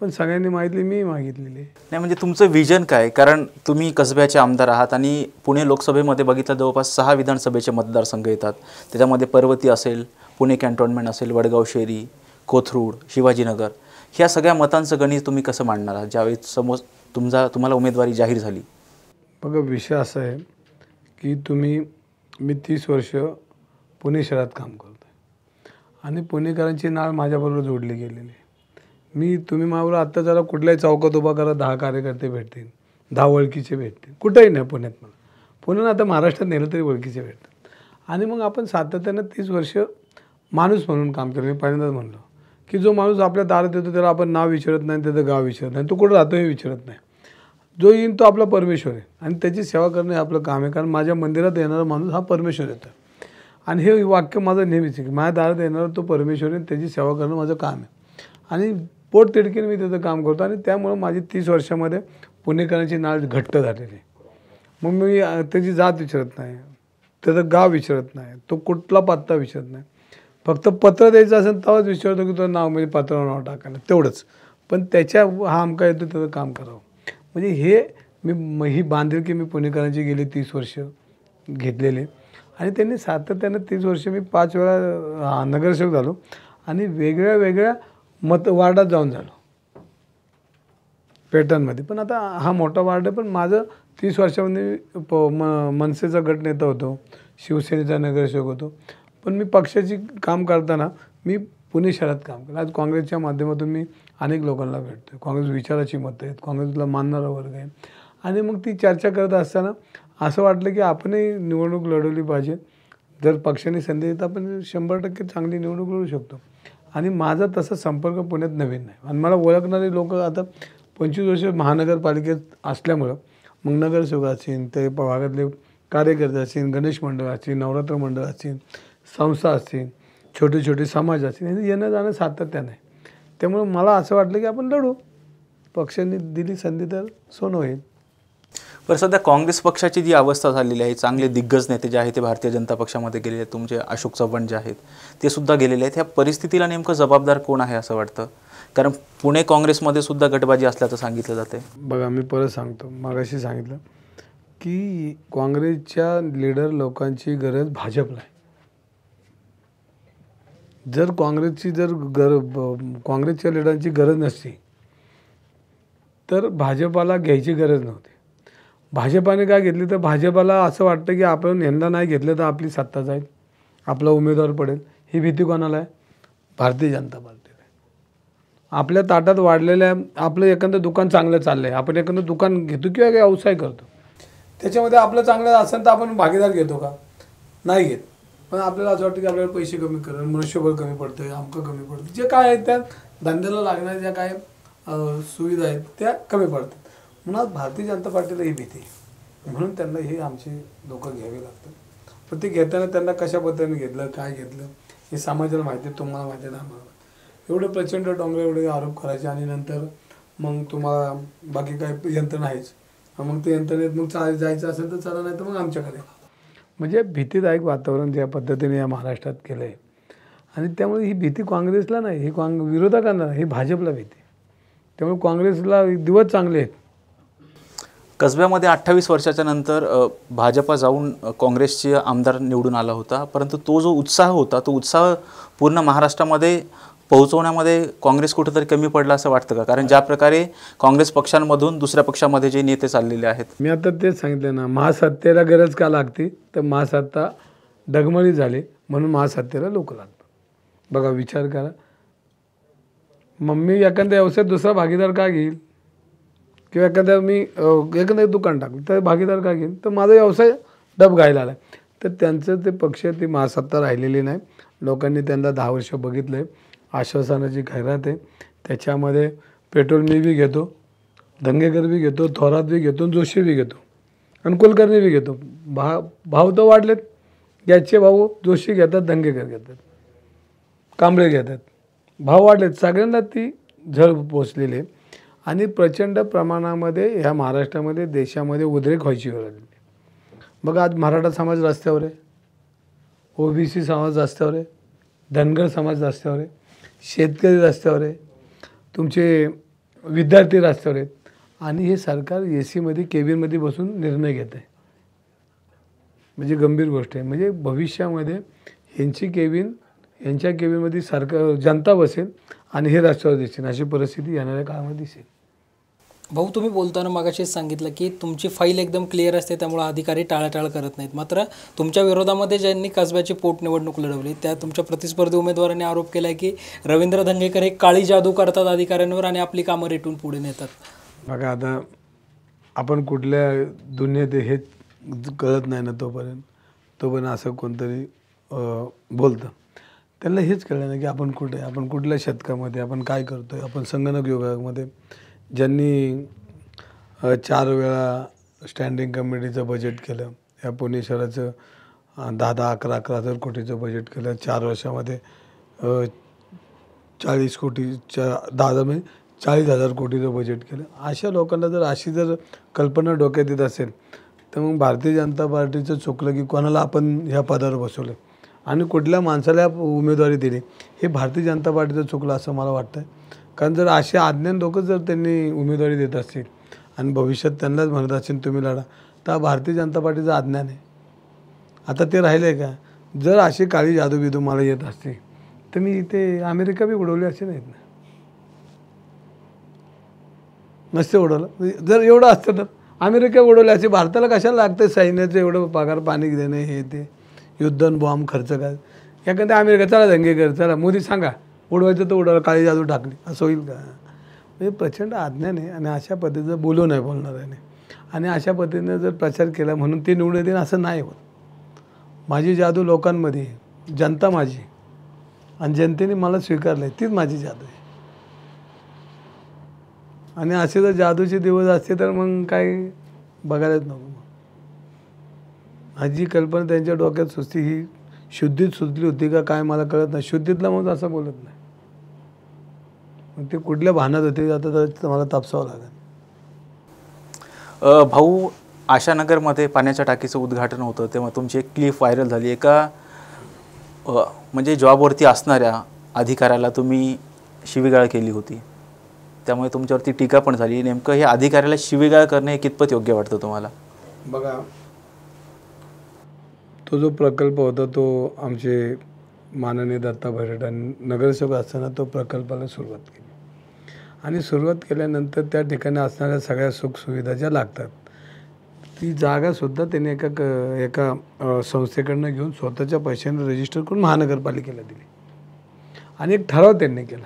पण सगळ्यांनी मागितली, मी मागितलेली नाही. म्हणजे तुमचं विजन काय? कारण तुम्ही कसब्याचे आमदार आहात आणि पुणे लोकसभेमध्ये बघितलं जवळपास 6 विधानसभेचे मतदारसंघ येतात. त्याच्यामध्ये पर्वती असेल, पुणे कॅन्टोन्मेंट असेल, वडगाव शेरी, कोथरूड, शिवाजीनगर, ह्या सगळ्या मतांचं गणित तुम्ही कसं मांडणार आहात ज्यावेळी समोर तुम्हाला उमेदवारी जाहीर झाली? बघा, विषय असा आहे की मी 30 वर्ष पुणे शहरात काम करतो आहे आणि पुणेकरांची नाळ माझ्याबरोबर जोडली गेलेली आहे. तुम्ही माझ्याबरोबर आत्ता जरा कुठल्याही चौकात उभा करा, 10 कार्यकर्ते भेटतील, 10 ओळखीचे भेटतील. कुठंही नाही पुण्यात, मला पुण्यानं आता महाराष्ट्रात नेलं तरी ओळखीचे भेटतात. आणि मग आपण सातत्यानं 30 वर्ष माणूस म्हणून काम केलं. मी पहिल्यांदाच म्हणलो की जो माणूस आपल्या दारात येतो त्याला आपण नाव विचारत नाही, त्याचं गाव विचारत नाही, तो कुठं राहतो हे विचारत नाही. जो येईल तो आपला परमेश्वर आहे आणि त्याची सेवा करणं हे आपलं काम आहे. कारण माझ्या मंदिरात येणारा माणूस हा परमेश्वर येतो आणि हे वाक्य माझं नेहमीच आहे की माझ्या दारात येणारा तो परमेश्वर आहे, त्याची सेवा करणं माझं काम आहे. आणि पोट तिडकीने मी त्याचं काम करतो आणि त्यामुळं माझी 30 वर्षामध्ये पुणेकरांची नाळ घट्ट झालेली आहे. मग मी त्याची जात विचारत नाही, त्याचं गाव विचारत नाही, तो कुठला पत्ता विचारत नाही. फक्त पत्र द्यायचं असेल तेव्हाच विचारतो की तुझं नाव म्हणजे पत्रावर नाव टाकायला, तेवढंच. पण त्याच्या हा आमका येतो त्याचं काम करावं. म्हणजे ही बांधिलकी मी पुणेकरांची गेली 30 वर्ष घेतलेले. आणि त्यांनी सातत्यानं 30 वर्ष मी 5 वेळा नगरसेवक झालो आणि वेगळ्या वेगळ्या वार्डात जाऊन झालो पेटर्नमध्ये. पण आता हा मोठा वार्ड आहे, पण माझं 30 वर्षामध्ये मनसेचा गटनेता होतो, शिवसेनेचा नगरसेवक होतो. पण मी पक्षाची काम करताना मी पुणे शहरात काम केलं. आज काँग्रेसच्या माध्यमातून मी अनेक लोकांना भेटतो. काँग्रेस विचाराची मतं आहेत, काँग्रेसला मानणारा वर्ग आहे. आणि मग ती चर्चा करत असताना असं वाटलं की आपणही निवडणूक लढवली पाहिजे. जर पक्षाने संधी देत आपण 100% चांगली निवडणूक लढवू शकतो. आणि माझा तसा संपर्क पुण्यात नवीन नाही आणि मला ओळखणारे लोक आता 25 वर्ष महानगरपालिकेत असल्यामुळं मग नगरसेवक असतील, ते भागातले कार्यकर्ते असतील, गणेश मंडळ असतील, नवरात्र मंडळ असतील, संस्था असतील, छोटे छोटे समाज असतील, येणं जाणं सातत्यानं आहे. त्यामुळे मला असं वाटलं की आपण लढू. पक्षांनी दिली संधी तर सोनं होईल. पण सध्या काँग्रेस पक्षाची जी अवस्था झालेली आहे, चांगले दिग्गज नेते जे आहेत ते भारतीय जनता पक्षामध्ये गेलेले आहेत. तुमचे अशोक चव्हाण जे आहेत ते सुद्धा गेलेले आहेत. ह्या परिस्थितीला नेमकं जबाबदार कोण आहे असं वाटतं? कारण पुणे काँग्रेसमध्ये सुद्धा गटबाजी असल्याचं सांगितलं जाते. बघा, मी परत सांगतो, मागाशी सांगितलं की काँग्रेसच्या लीडर लोकांची गरज भाजपला आहे. जर काँग्रेसच्या लीडरांची गरज नसती तर भाजपाला घ्यायची गरज नव्हती. भाजपाने काय घेतली तर भाजपाला असं वाटतं की आपण यांना नाही घेतलं तर आपली सत्ता जाईल, आपला उमेदवार पडेल. ही भीती कोणाला आहे? भारतीय जनता पार्टीला आहे. आपल्या ताटात वाढलेल्या आपलं एखादं दुकान चांगलं चाललं आहे, आपण एखादं दुकान घेतो किंवा काही व्यवसाय करतो, त्याच्यामध्ये आपलं चांगलं असेल तर आपण भागीदार घेतो का? नाही घेत. पण आपल्याला असं वाटतं की आपल्याला पैसे कमी करणं, मनुष्यबळ कमी पडतं, अमकं कमी पडतं, जे काय आहे त्या धंद्याला लागणाऱ्या ज्या काय सुविधा आहेत त्या कमी पडतात. म्हणून भारतीय जनता पार्टीला ही भीती आहे. म्हणून त्यांना हे आमचे लोक घ्यावे लागतात. पण ते घेताना त्यांना कशा पद्धतीने घेतलं, काय घेतलं हे समाजाला माहिती आहे, तुम्हाला माहिती आहे, आम्हाला. एवढे प्रचंड डोंगर एवढे आरोप करायचे आणि नंतर मग तुम्हाला बाकी काय यंत्रणा आहेच, मग ते यंत्रणेत मग जायचं असेल तर चला, नाही तर मग आमच्याकडे. म्हणजे भीतीदायक वातावरण ज्या पद्धतीने या महाराष्ट्रात केलं आहे आणि त्यामुळे ही भीती काँग्रेसला नाही, ही विरोधकांना नाही, ही भाजपला भीती. त्यामुळे काँग्रेसला दिवस चांगले आहेत. कसब्यामध्ये 28 वर्षाच्या नंतर भाजपा जाऊन काँग्रेसचे आमदार निवडून आला होता, परंतु तो जो उत्साह होता तो उत्साह पूर्ण महाराष्ट्रामध्ये पोहोचवण्यामध्ये काँग्रेस कुठेतरी कमी पडला असं वाटतं का? कारण ज्या प्रकारे काँग्रेस पक्षांमधून दुसऱ्या पक्षामध्ये जे नेते चाललेले आहेत. मी आता तेच सांगितलं ना, महासत्तेला गरज का लागते तर महासत्ता डगमळी झाली म्हणून महासत्तेला लोक लागतात. बघा विचार करा, मग मी एखाद्या व्यवसायात दुसरा भागीदार का घेईल किंवा एखाद्या मी एखादं दुकान टाकलं तर भागीदार का घेईल, तर माझा व्यवसाय डब घायला आला. तर त्यांचं ते पक्ष ती महासत्ता राहिलेली नाही. लोकांनी त्यांना 10 वर्ष बघितलं आहे. आश्वासनाची खैरात आहे. त्याच्यामध्ये पेट्रोल मी बी घेतो, दंगेकर बी घेतो, थोरात बी घेतो, जोशी बी घेतो आणि कुलकर्णी बी घेतो. भाव तर वाढलेत, गॅसचे भाऊ जोशी घेतात, दंगेकर घेतात, कांबळे घेतात, भाव वाढलेत. सगळ्यांना ती झळ पोचलेली आहे आणि प्रचंड प्रमाणामध्ये ह्या महाराष्ट्रामध्ये देशामध्ये उद्रेक व्हायची वेळ आली. बघा आज मराठा समाज रस्त्यावर आहे, ओबीसी समाज रस्त्यावर आहे, धनगर समाज रस्त्यावर आहे, शेतकरी रस्त्यावर आहे, तुमचे विद्यार्थी रस्त्यावर आहेत आणि हे सरकार एसीमध्ये केबिनमध्ये बसून निर्णय घेत आहे. म्हणजे गंभीर गोष्ट आहे. म्हणजे भविष्यामध्ये यांच्या केबिनमध्ये सरकार जनता बसेल आणि हे रस्त्यावर दिसेल, अशी परिस्थिती येणाऱ्या काळामध्ये दिसेल. भाऊ, तुम्ही बोलताना मगाशीच सांगितलं की तुमची फाईल एकदम क्लिअर असते, त्यामुळे अधिकारी टाळाटाळ करत नाहीत. मात्र तुमच्या विरोधामध्ये ज्यांनी कसब्याची पोटनिवडणूक लढवली त्या तुमच्या प्रतिस्पर्धी उमेदवारांनी आरोप केला आहे की रवींद्र धंगेकर हे काळी जादू करतात अधिकाऱ्यांवर आणि आपली कामं रेटून पुढे नेतात. बघा आता आपण कुठल्या दुनियेत हे कळत नाही ना तोपर्यंत असं कोणतरी बोलतं. त्यांना हेच कळलं नाही की आपण कुठे, आपण कुठल्या शतकामध्ये, आपण काय करतो आहे. आपण संगणक युगामध्ये ज्यांनी 4 वेळा स्टँडिंग कमिटीचं बजेट केलं, या पुणे शहराचं 10-11 हजार कोटीचं बजेट केलं, 4 वर्षामध्ये 40 कोटीच्या 40,000 कोटीचं बजेट केलं. अशा लोकांना जर अशी जर कल्पना डोक्यात येत असेल तर मग भारतीय जनता पार्टीचं चुकलं की कोणाला आपण ह्या पदावर बसवलं आणि कुठल्या माणसाला उमेदवारी दिली, हे भारतीय जनता पार्टीचं चुकलं असं मला वाटतं. कारण जर असे अज्ञान लोक जर त्यांनी उमेदवारी देत असतील आणि भविष्यात त्यांनाच म्हणत असतील तुम्ही लढा, तर भारतीय जनता पार्टीचं अज्ञान आहे. आता ते राहिलं आहे का? जर अशी काळी जादू बिदू मला येत असते तर मी इथे अमेरिका बी उडवली असे नाहीत ना, नसते उडवलं. जर एवढं असतं तर अमेरिका उडवले असे. भारताला कशाला लागतं सैन्याचं एवढं पगार पाणी देणं, हे ते युद्ध बॉम्ब खर्च काय. एखाद्या अमेरिका चला दंगेकर, चला मोदी सांगा उडवायचं तर उडवलं, काळी जादू टाकली, असं होईल का? म्हणजे प्रचंड अज्ञान आहे आणि अशा पद्धतीचं बोलू नाही बोलणार आहे आणि अशा पद्धतीनं जर प्रचार केला म्हणून ते निवडून येतील असं नाही होत. माझी जादू लोकांमध्ये, जनता माझी आणि जनतेने मला स्वीकारलं आहे, तीच माझी जादू आहे. आणि असे जर जादूचे दिवस असते तर मग काय बघायलाच नको. माझी कल्पना त्यांच्या डोक्यात सुचती, ही शुद्धीत सुचली होती का काय मला कळत नाही. शुद्धीतला मग असं बोलत नाही, मग ते कुठल्या भानात होते आता तर मला तापसावं लागेल. भाऊ, आशानगरमध्ये पाण्याच्या टाकीचं उद्घाटन होतं तेव्हा तुमची एक क्लिप व्हायरल झाली. एका म्हणजे जॉबवरती असणाऱ्या अधिकाऱ्याला तुम्ही शिवीगाळ केली होती, त्यामुळे तुमच्यावरती टीका पण झाली. नेमकं हे अधिकाऱ्याला शिवीगाळ करणे हे कितपत योग्य वाटतं तुम्हाला? बघा, तो जो प्रकल्प होता तो आमचे माननीय दत्ता भरट नगरसेवक असताना तो प्रकल्पाला सुरुवात केली आणि सुरुवात केल्यानंतर त्या ठिकाणी असणाऱ्या सगळ्या सुखसुविधा ज्या लागतात ती जागासुद्धा त्यांनी एका संस्थेकडनं घेऊन स्वतःच्या पैशाने रजिस्टर करून महानगरपालिकेला दिली आणि एक ठराव त्यांनी केला.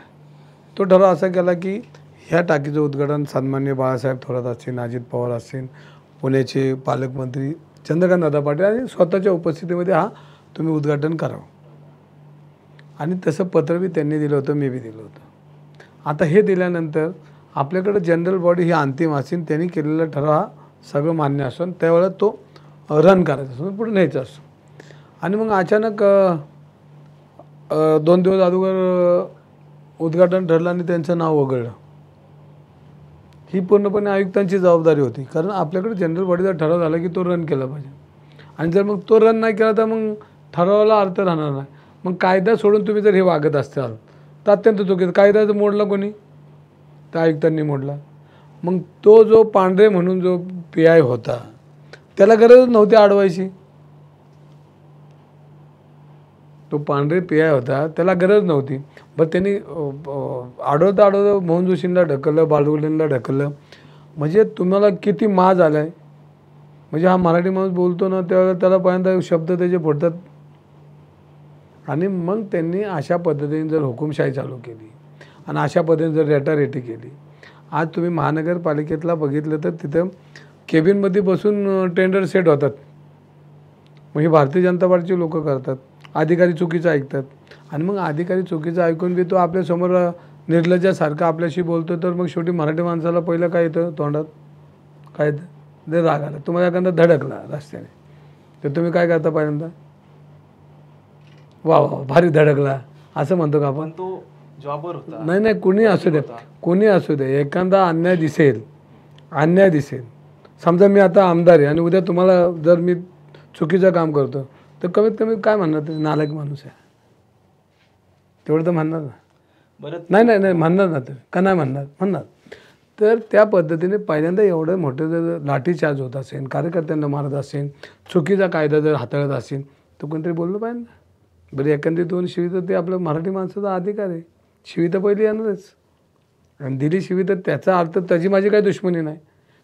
तो ठराव असा केला की ह्या टाकीचं उद्घाटन सन्माननीय बाळासाहेब थोरात असतील, अजित पवार असतील, पुण्याचे पालकमंत्री चंद्रकांतदादा पाटील आणि स्वतःच्या उपस्थितीमध्ये हा तुम्ही उद्घाटन करावं. आणि तसं पत्र बी त्यांनी दिलं होतं, मी बी दिलं होतं. आता हे दिल्यानंतर आपल्याकडं जनरल बॉडी ही अंतिम असेल, त्यांनी केलेला ठराव हा सगळं मान्य असून त्यावेळेला तो रन करायचा असतो, पुढे न्यायचा असतो. आणि मग अचानक 2 दिवस अगोदर उद्घाटन ठरलं आणि त्यांचं नाव वगळलं. ही पूर्णपणे आयुक्तांची जबाबदारी होती, कारण आपल्याकडे जनरल बॉडीचा ठराव झाला की तो रन केला पाहिजे. आणि जर मग तो रन नाही केला तर मग ठरावाला अर्थ राहणार नाही. मग कायदा सोडून तुम्ही जर हे वागत असताल तर अत्यंत चुकीचं. कायदा मोडला कोणी? तर आयुक्तांनी मोडला. मग तो जो पांढरे म्हणून जो PI होता त्याला गरज नव्हती अडवायची. तो पांढरे PI होता, त्याला गरज नव्हती. बरं त्यांनी आडवता मोहन जोशींना ढकललं, बाळगुलेंना ढकललं. म्हणजे तुम्हाला किती माज आला आहे. म्हणजे हा मराठी माणूस बोलतो ना त्यावेळेला त्याला पहिल्यांदा शब्द त्याचे फुटतात. आणि मग त्यांनी अशा पद्धतीने जर हुकुमशाही चालू केली आणि अशा पद्धतीने जर रेटारेटी केली. आज तुम्ही महानगरपालिकेतला बघितलं तर तिथं केबिनमध्ये बसून टेंडर सेट होतात. मग ही भारतीय जनता पार्टीची लोक करतात. अधिकारी चुकीचं ऐकतात आणि मग अधिकारी चुकीचं ऐकून बी तो आपल्यासमोर निर्लज्जासारखा आपल्याशी बोलतो. तर मग शेवटी मराठी माणसाला पहिलं काय येतं तोंडात? काय जर राग आला, तुम्हाला एखादा धडकला रस्त्याने तर तुम्ही काय करता? पहिल्यांदा वा वा भारी धडकला असं म्हणतो का आपण? तो जॉबवर होता. नाही, कोणी असू दे, कोणी असू दे, एखादा अन्याय दिसेल. समजा मी आता आमदार आहे आणि उद्या तुम्हाला जर मी चुकीचं काम करतो तर कमीत कमी काय म्हणणार? ते नालायक माणूस आहे तेवढं तर म्हणणार ना. बरं, नाही म्हणणार ना. तुम्ही का नाही म्हणणार. तर त्या पद्धतीने पहिल्यांदा एवढं मोठं जर लाठीचार्ज होत असेल, कार्यकर्त्यांना मारत असेल, चुकीचा कायदा जर हाताळत असेल तर कोणतरी बोललं पाहिजे ना. बरं एखादी 2 शिवी तर ते आपलं मराठी माणसाचा अधिकार आहे. शिवी तर पहिली येणारच. आणि दिली शिवी तर त्याचा अर्थ त्याची माझी काही दुश्मनी नाही.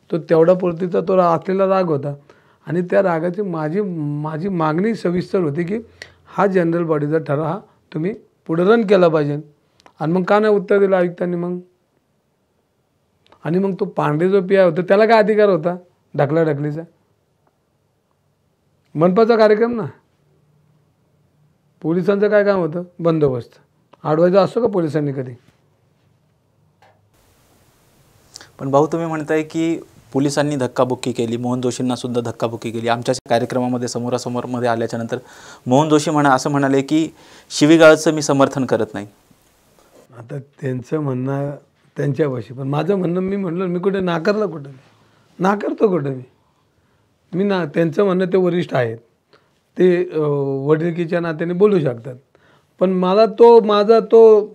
तो तेवढा पुरतीचा तो असलेला राग होता. आणि त्या रागाची माझी मागणी सविस्तर होती की हा जनरल बॉडीचा ठराव हा तुम्ही पुढे रन केला पाहिजे. आणि मग का नाही उत्तर दिलं आयुक्तांनी? मग आणि मग तो पांढरे जो PI होता त्याला काय अधिकार होता ढकलाढकलीचा? मनपाचा कार्यक्रम ना. पोलिसांचं काय काम होतं? बंदोबस्त. अडवायचा असतो का पोलिसांनी कधी? पण भाऊ तुम्ही म्हणताय की पोलिसांनी धक्काबुक्की केली, मोहन जोशींना सुद्धा धक्काबुक्की केली. आमच्या कार्यक्रमामध्ये समोरासमोरमध्ये आल्याच्यानंतर मोहन जोशी असं म्हणाले की शिवीगाळचं मी समर्थन करत नाही. आता त्यांचं म्हणणं त्यांच्यापाशी, पण माझं म्हणणं मी म्हणलं मी कुठे नाकारतो कुठं मी त्यांचं म्हणणं ते वरिष्ठ आहेत, ते वडिलकीच्या नात्याने बोलू शकतात. पण मला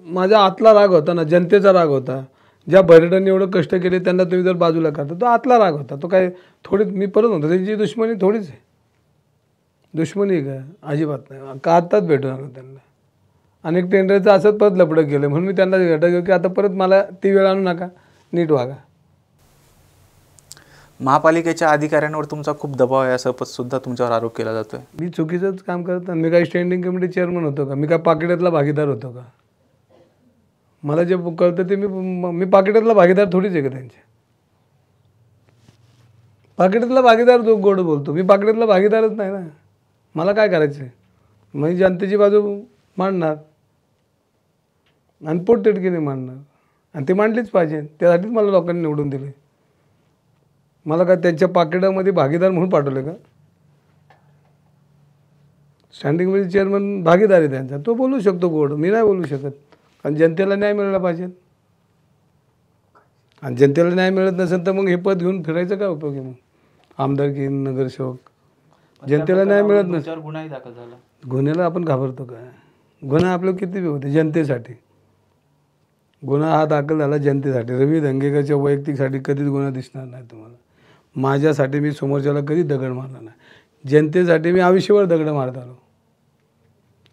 माझ्या आतला राग होता ना, जनतेचा राग होता. ज्या बहिरडांनी एवढं कष्ट केले त्यांना तुम्ही जर बाजूला करता, तो आतला राग होता. तो काय थोडी मी परत म्हणतो त्यांची दुश्मनी थोडीच आहे. दुश्मनी का? अजिबात नाही. का आत्ताच भेटणार त्यांना. अनेक टेंडरचं असंच परत लपडं केलं म्हणून मी त्यांना भेटा घेऊ की आता परत मला ती वेळ आणू नका, नीट वागा. महापालिकेच्या अधिकाऱ्यांवर तुमचा खूप दबाव आहे असं सुद्धा तुमच्यावर आरोप केला जातोय. मी चुकीचंच काम करत मी काही स्टँडिंग कमिटी चेअरमन होतो का? मी काय पाकिटातला भागीदार होतो का? मला जे कळतं ते मी पाकिटातला भागीदार थोडीच आहे का त्यांच्या? पाकिटातला भागीदार जो गोड बोलतो, मी पाकिटातला भागीदारच नाही ना. मला काय करायचं आहे? मी जनतेची बाजू मांडणार आणि पोटतिडकीने मांडणार आणि ते मांडलीच पाहिजे. त्यासाठीच मला लोकांनी निवडून दिले. मला काय त्यांच्या पाकिटामध्ये भागीदार म्हणून पाठवले का? स्टँडिंग कमिटी चेअरमन भागीदार आहे त्यांचा, तो बोलू शकतो गोड, मी नाही बोलू शकत. आणि जनतेला न्याय मिळाला पाहिजे. आणि जनतेला न्याय मिळत नसेल तर मग हे पद घेऊन फिरायचं काय उपयोग आहे? मग आमदारकी, नगरसेवक जनतेला न्याय मिळत नसेल, गुन्हाही दाखल झाला. गुन्ह्याला आपण घाबरतो काय? गुन्हा आपलं किती होते जनतेसाठी. गुन्हा हा दाखल झाला जनतेसाठी. रवी धंगेकरच्या वैयक्तिकसाठी कधीच गुन्हा दिसणार नाही तुम्हाला. माझ्यासाठी मी समोरच्याला कधीच दगड मारला नाही. जनतेसाठी मी आयुष्यभर दगड मारत आलो.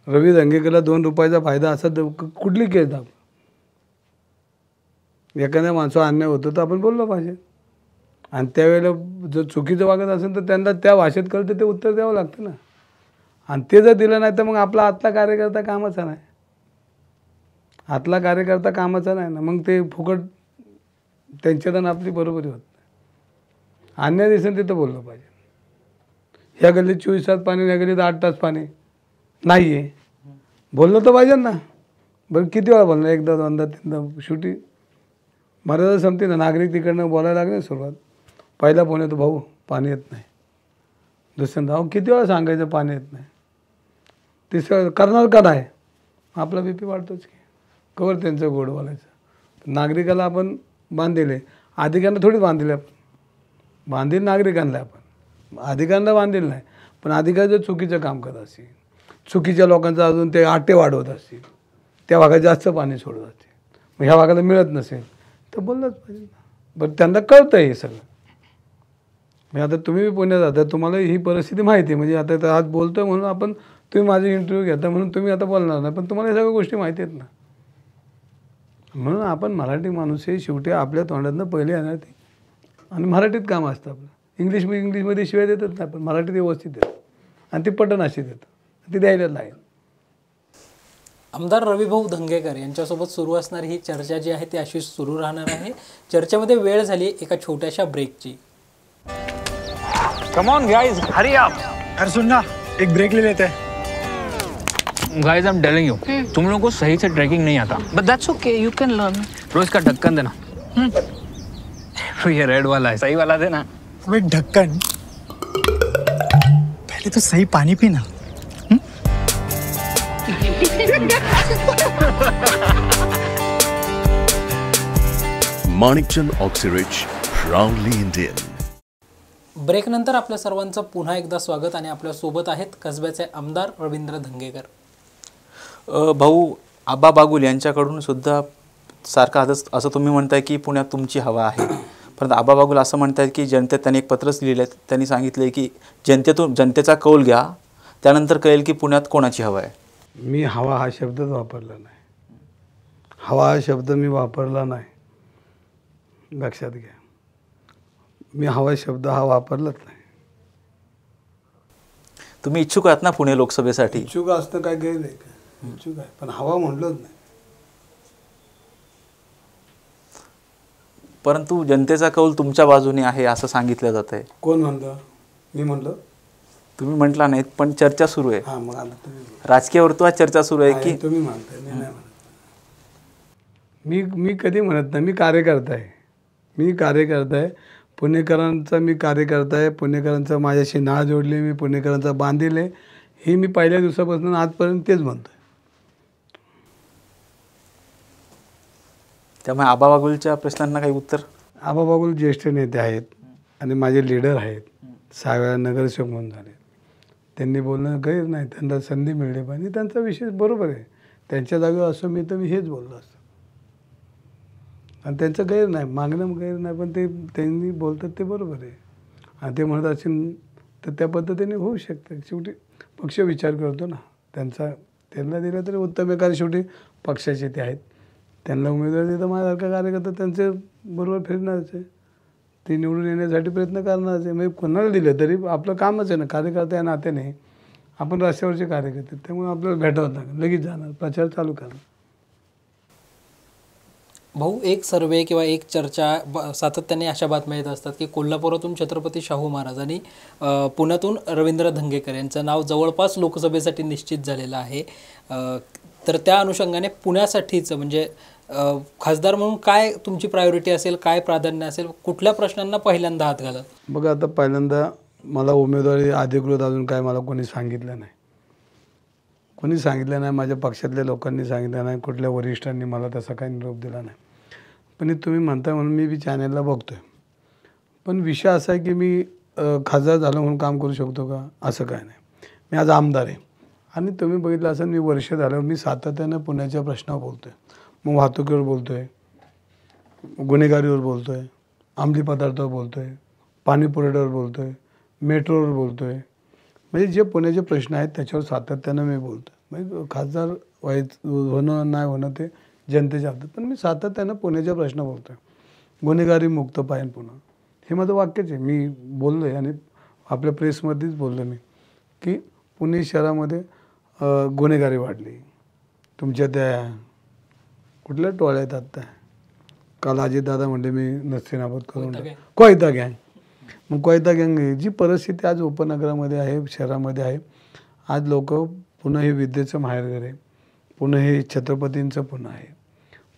रवी धंगेकरला 2 रुपयाचा फायदा असा कुठली केस दाखव? एखाद्या माणसावर अन्याय होतो तर आपण बोललं पाहिजे. आणि त्यावेळेला जर चुकीचं वागत असेल तर त्यांना त्या भाषेत कळतं ते उत्तर द्यावं लागतं ना. आणि ते जर दिलं नाही तर मग आपला आतला कार्यकर्ता कामाचा नाही. आतला कार्यकर्ता कामाचा नाही ना. मग ते फुकट त्यांच्यात आपली बरोबरी होत नाही. अन्याय दिसेल तिथं बोललं पाहिजे. ह्या गल्लीत 24 तास पाणी, या गल्लीत 8 तास पाणी. नाही आहे. बोललं तर पाहिजे ना. बरं किती वेळा बोलणार, एकदा दोनदा तीनदा, शेवटी मर्यादा संपते ना. नागरिक तिकडनं बोलायला लागले सुरुवात. पहिला फोन येतो, भाऊ पाणी येत नाही. दुसऱ्यांदा अहो किती वेळा सांगायचं पाणी येत नाही. तिसऱ्या करणार का नाही, आपला BP वाढतोच की. कवर त्यांचं गोड बोलायचं. नागरिकाला आपण बांधिले, अधिकाऱ्यांना थोडीच बांधिले आपण. बांधील नागरिकांना आपण, अधिकाऱ्यांना बांधील नाही. पण अधिकारी जर चुकीचं काम करत असतील, चुकीच्या लोकांचं अजून ते आटे वाढवत असतील, त्या भागात जास्त पाणी सोडत असतील, मग ह्या भागाला मिळत नसेल तर बोललंच पाहिजे ना. बरं त्यांना कळतं हे सगळं. म्हणजे आता तुम्ही पुण्यात जाता, तुम्हाला ही परिस्थिती माहिती आहे. म्हणजे आता आज बोलतोय म्हणून आपण, तुम्ही माझे इंटरव्ह्यू घेता म्हणून तुम्ही आता बोलणार नाही, पण तुम्हाला या सगळ्या गोष्टी माहिती आहेत ना. म्हणून आपण मराठी माणूस हे शेवटी आपल्या तोंडातनं पहिले येणार ते. आणि मराठीत काम असतं आपलं. इंग्लिशमध्ये शिवाय देतात नाही, पण मराठीत व्यवस्थित देतात. आणि ती पटन अशी देतात, ती द्यायला लागेल. आमदार रविभाऊ धंगेकर यांच्यासोबत सुरू असणारी ही चर्चा जी आहे ती अशी सुरू राहणार आहे. चर्चेमध्ये वेळ झाली एका छोट्याशा ब्रेकची. Come on guys, hurry up. अरे सुन ना, एक ब्रेक ले लेते हैं. Guys I am telling you, तुम लोगों को सही से ट्रैकिंग नहीं आता. But that's okay, you can learn. रोज का ढक्कन देना. ये रेड वाला है, सही वाला देना. अबे ढक्कन, पहले तो सही पानी पीना. Manikchand Oxyrich, proudly Indian. ब्रेकनंतर आपल्या सर्वांचं पुन्हा एकदा स्वागत. आणि आपल्यासोबत आहेत कसब्याचे आमदार रवींद्र धंगेकर. भाऊ, आबा बागुल यांच्याकडून सुद्धा सारखं असं तुम्ही म्हणताय की पुण्यात तुमची हवा आहे, परंतु आबा बागुल असं म्हणतात की जनतेत त्यांनी एक पत्रच लिहिलं आहे. त्यांनी सांगितलं की जनतेचा कौल घ्या, त्यानंतर कळेल की पुण्यात कोणाची हवा आहे. मी हवा हा शब्दच वापरला नाही. हवा हा शब्द मी वापरला नाही, लक्षात घ्या. मी हवा शब्द हा वापरलाच नाही. तुम्ही इच्छुक आहात ना पुणे लोकसभेसाठी? इच्छुक असतं काय गैर आहे का? इच्छुक आहे, पण हवा म्हणलोच नाही. परंतु जनतेचा कौल तुमच्या बाजूने आहे असं सांगितलं जात आहे. कोण म्हणलं? मी म्हणलं? तुम्ही म्हटला नाहीत, पण चर्चा सुरू आहे. हां, मग आता तुम्ही राजकीय वर्तुळात चर्चा सुरू आहे की तुम्ही म्हणताय, मी नाही म्हणत. मी कधी म्हणत नाही. मी कार्यकर्ता आहे. मी कार्यकर्ता आहे. पुणेकरांचा मी कार्यकर्ता आहे. पुणेकरांचा माझ्याशी नाळ जोडले, मी पुणेकरांचा बांधील आहे. हे मी पहिल्या दिवसापासून आजपर्यंत तेच म्हणतो आहे. त्यामुळे आबा बागुलच्या प्रश्नांना काही उत्तर? आबा बागुल ज्येष्ठ नेते आहेत आणि माझे लीडर आहेत. 6 वेळा नगरसेवक म्हणून झाले. त्यांनी बोलणं गैर नाही. त्यांना संधी मिळली पाहिजे. त्यांचा विषय बरोबर आहे. त्यांच्या जागेवर असं मी तर मी हेच बोललो असतो. आणि त्यांचं गैर नाही, मागणं गैर नाही, पण ते त्यांनी बोलतात ते बरोबर आहे. आणि ते म्हणत असेल तर त्या पद्धतीने होऊ शकतं. शेवटी पक्ष विचार करतो ना. त्यांना दिलं तरी उत्तम आहे, कारण शेवटी पक्षाचे ते आहेत. त्यांना उमेदवारी देतं माझ्यासारखा कार्यकर्ता त्यांचे बरोबर फिरणारच आहे. ते निवडून येण्यासाठी प्रयत्न करणारच आहे. म्हणजे कोणाला दिलं तरी आपलं कामच आहे ना. कार्यकर्ता या नात्याने आपण रस्त्यावरचे कार्यकर्ते, त्यामुळे आपल्याला भेटावं लागेल. लगेच जाणार, प्रचार चालू करणार. भाऊ, एक सर्वे किंवा एक चर्चा सातत्याने अशा बातम्या येत असतात की कोल्हापुरातून छत्रपती शाहू महाराज आणि पुण्यातून रवींद्र धंगेकर यांचं नाव जवळपास लोकसभेसाठी निश्चित झालेलं आहे. तर त्या अनुषंगाने पुण्यासाठीचं म्हणजे खासदार म्हणून काय तुमची प्रायोरिटी असेल, काय प्राधान्य असेल, कुठल्या प्रश्नांना पहिल्यांदा हात घाला? बघा, आता पहिल्यांदा मला उमेदवारी अधिकृत अजून काय मला कोणी सांगितलं नाही. कोणी सांगितलं नाही. माझ्या पक्षातल्या लोकांनी सांगितलं नाही. कुठल्या वरिष्ठांनी मला तसा काही निरोप दिला नाही. पण तुम्ही म्हणताय म्हणून मी बी चॅनलला बघतो आहे. पण विषय असा आहे की मी खासदार झालो म्हणून काम करू शकतो का, असं काय नाही. मी आज आमदार आहे. आणि तुम्ही बघितलं असं मी वर्ष झालं मी सातत्यानं पुण्याच्या प्रश्नावर बोलतो आहे. मग वाहतुकीवर बोलतो आहे, गुन्हेगारीवर बोलतो आहे, अंमली पदार्थावर बोलतो आहे, पाणी पुरवठ्यावर बोलतो आहे, मेट्रोवर बोलतो आहे. म्हणजे जे पुण्याचे प्रश्न आहेत त्याच्यावर सातत्यानं मी बोलतो. म्हणजे खासदार होणं नाही होणं ते जनतेच्या हातात, पण मी सातत्यानं पुण्याच्या प्रश्न बोलतो आहे. गुन्हेगारी मुक्त पाहिजे पुन्हा, हे माझं वाक्यच आहे. मी बोललो आहे आणि आपल्या प्रेसमध्येच बोललो मी की पुणे शहरामध्ये गुन्हेगारी वाढली. तुमच्या त्या कुठल्या टोळ्या आहेत आत्ता, काल अजितदादा म्हणले मी नस्तीनाबूत करून कोयता गँग. मग कोयता गँग जी परिस्थिती आज उपनगरामध्ये आहे, शहरामध्ये आहे, आज लोक पुणे हे विद्येचं माहेरघर आहे, पुणे हे छत्रपतींचं पुणे आहे,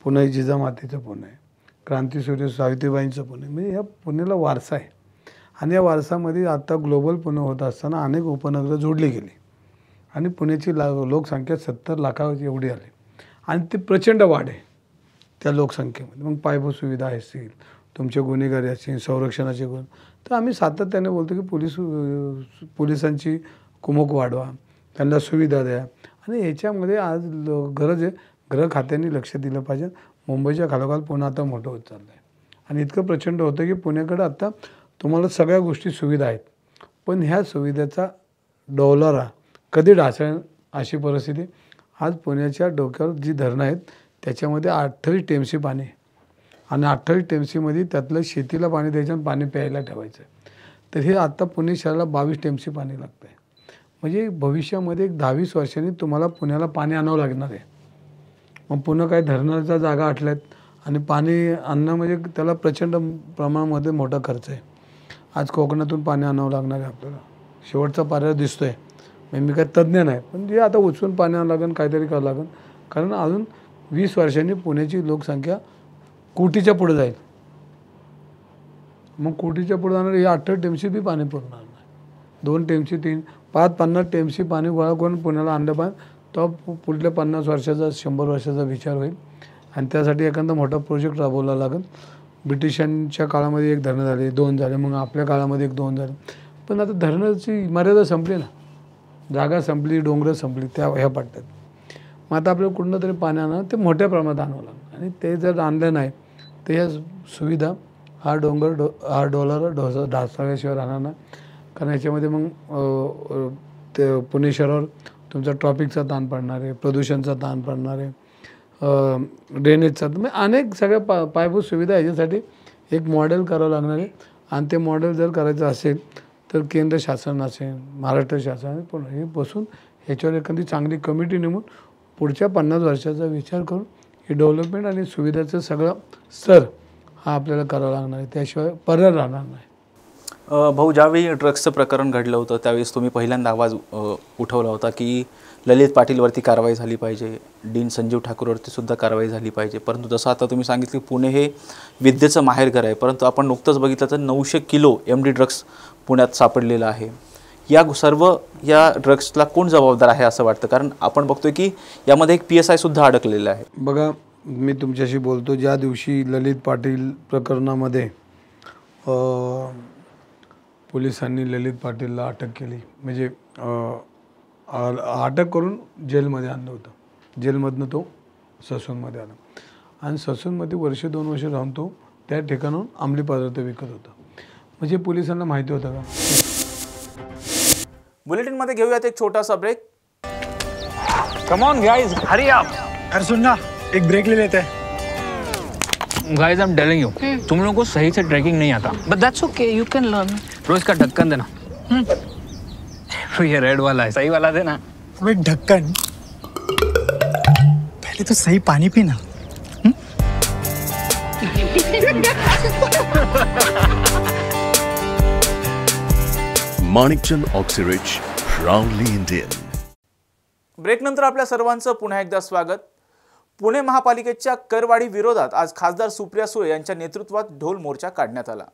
पुणे हे जिजामातेचं पुणे आहे, क्रांतीसूर्य सावित्रीबाईंचं पुणे, म्हणजे या पुण्याला वारसा आहे. आणि या वारसामध्ये आता ग्लोबल पुणे होत असताना अनेक उपनगरं जोडली गेली आणि पुण्याची लोकसंख्या 70 लाखावर एवढी आली आणि ती प्रचंड वाढ आहे त्या लोकसंख्येमध्ये. मग पायाभूत सुविधा असतील, तुमचे गुन्हेगारी असतील, संरक्षणाचे गुण, तर आम्ही सातत्याने बोलतो की पोलिसांची कुमक वाढवा, त्यांना सुविधा द्या. आणि याच्यामध्ये आज गरज आहे, गृह खात्याने लक्ष दिलं पाहिजे. मुंबईच्या खालोखाल पुणे आता मोठं होत चाललं आहे आणि इतकं प्रचंड होतं की पुण्याकडे आता तुम्हाला सगळ्या गोष्टी सुविधा आहेत, पण ह्या सुविधेचा डोलारा कधी ढासळेल अशी परिस्थिती. आज पुण्याच्या डोक्यावर जी धरणं आहेत त्याच्यामध्ये 28 टीएमसी पाणी आहे आणि 28 टीएमसीमध्ये त्यातलं शेतीला पाणी द्यायचं आणि पाणी प्यायला ठेवायचं. तर हे आत्ता पुणे शहराला 22 टीएमसी पाणी लागतं आहे. म्हणजे भविष्यामध्ये एक 10-20 वर्षांनी तुम्हाला पुण्याला पाणी आणावं लागणार आहे. मग पुन्हा काही धरणाच्या जागा आटल्यात आणि पाणी आणणं म्हणजे त्याला प्रचंड प्रमाणामध्ये मोठा खर्च आहे. आज कोकणातून पाणी आणावं लागणार आहे आपल्याला. शेवटचा पर्याय दिसतो आहे. मी काही तज्ज्ञ नाही, पण जे आता उचलून पाणी आणावं लागेल, काहीतरी करावं लागेल. कारण अजून 20 वर्षांनी पुण्याची लोकसंख्या कोटीच्या पुढे जाईल. मग कोटीच्या पुढे जाणार हे 28 टीएमसी बी पाणी पुरणार नाही. 2 टीएमसी 3, 5, 50 टीएमसी पाणी गोळा करून पुण्याला आणलं पाहिजे. तो पुढल्या 50 वर्षाचा 100 वर्षाचा विचार होईल आणि त्यासाठी एखादा मोठा प्रोजेक्ट राबवला लागेल. ब्रिटिशांच्या काळामध्ये 1 धरणं झाले, 2 झाले, मग आपल्या काळामध्ये 1-2 झाले. पण आता धरणाची मर्यादा संपली ना, जागा संपली, डोंगरं संपली त्या ह्या पट्ट्यात. मग आता आपल्याला कुठनं तरी पाणी आणणं ते मोठ्या प्रमाणात आणावं लागतं आणि ते जर आणलं नाही तर ह्या सुविधा हा डोलारा ढासळल्याशिवाय राहणार नाही. कारण याच्यामध्ये मग ते पुणे शहरावर तुमचा ट्रॉफिकचा ताण पडणार आहे, प्रदूषणचा ताण पडणार आहे, ड्रेनेजचा, म्हणजे अनेक सगळ्या पायाभूत सुविधा याच्यासाठी एक मॉडेल करावं लागणार आहे. आणि ते मॉडेल जर करायचं असेल तर केंद्र शासन असेल, महाराष्ट्र शासन पण हे बसून ह्याच्यावर एखादी चांगली कमिटी नेमून पुढच्या 50 वर्षाचा विचार करून हे डेव्हलपमेंट आणि सुविधाचं सगळं स्तर हा आपल्याला करावं लागणार आहे. त्याशिवाय पर्याय राहणार नाही. भाऊ, ज्यावेळी ड्रग्सचं प्रकरण घडलं होतं त्यावेळेस तुम्ही पहिल्यांदा आवाज उठवला होता की ललित पाटीलवरती कारवाई झाली पाहिजे, डीन संजीव ठाकूरवरती सुद्धा कारवाई झाली पाहिजे. परंतु जसं आता तुम्ही सांगितलं की पुणे हे विद्येचं माहेरघर आहे, परंतु आपण नुकतंच बघितलं तर 900 किलो MD ड्रग्स पुण्यात सापडलेलं आहे. या ड्रग्सला कोण जबाबदार आहे असं वाटतं? कारण आपण बघतोय की यामध्ये एक PSI सुद्धा अडकलेला आहे. बघा, मी तुमच्याशी बोलतो ज्या दिवशी ललित पाटील प्रकरणामध्ये पोलिसांनी ललित पाटीलला अटक केली, म्हणजे अटक करून जेलमध्ये आणलं होतं. जेलमधनं तो ससूनमध्ये आला आणि ससूनमध्ये 1-2 वर्ष राहून तो त्या ठिकाणाहून अंमली पदार्थ विकत होता. म्हणजे पोलिसांना माहिती होतं का? बुलेटिनमध्ये घेऊयात एक छोटासा break. Come on guys, hurry up. अरे सुन ना, एक ब्रेक ले लेते हैं. Guys, I am telling you, तुम लोगों को सही से ट्रैकिंग नहीं आता. But that's okay, you can learn. रोज का ढक्कन देना. ये रेड वाला है, सही वाला देना. अबे ढक्कन, पहले तो सही पानी पीना. Manikchand Oxyrich, proudly Indian. ब्रेकनंतर आपल्या सर्वांचं पुन्हा एकदा स्वागत. पुणे महापालिकेच्या करवाढी विरोधात आज खासदार सुप्रिया सुळे यांच्या नेतृत्वात ढोल मोर्चा काढण्यात आला.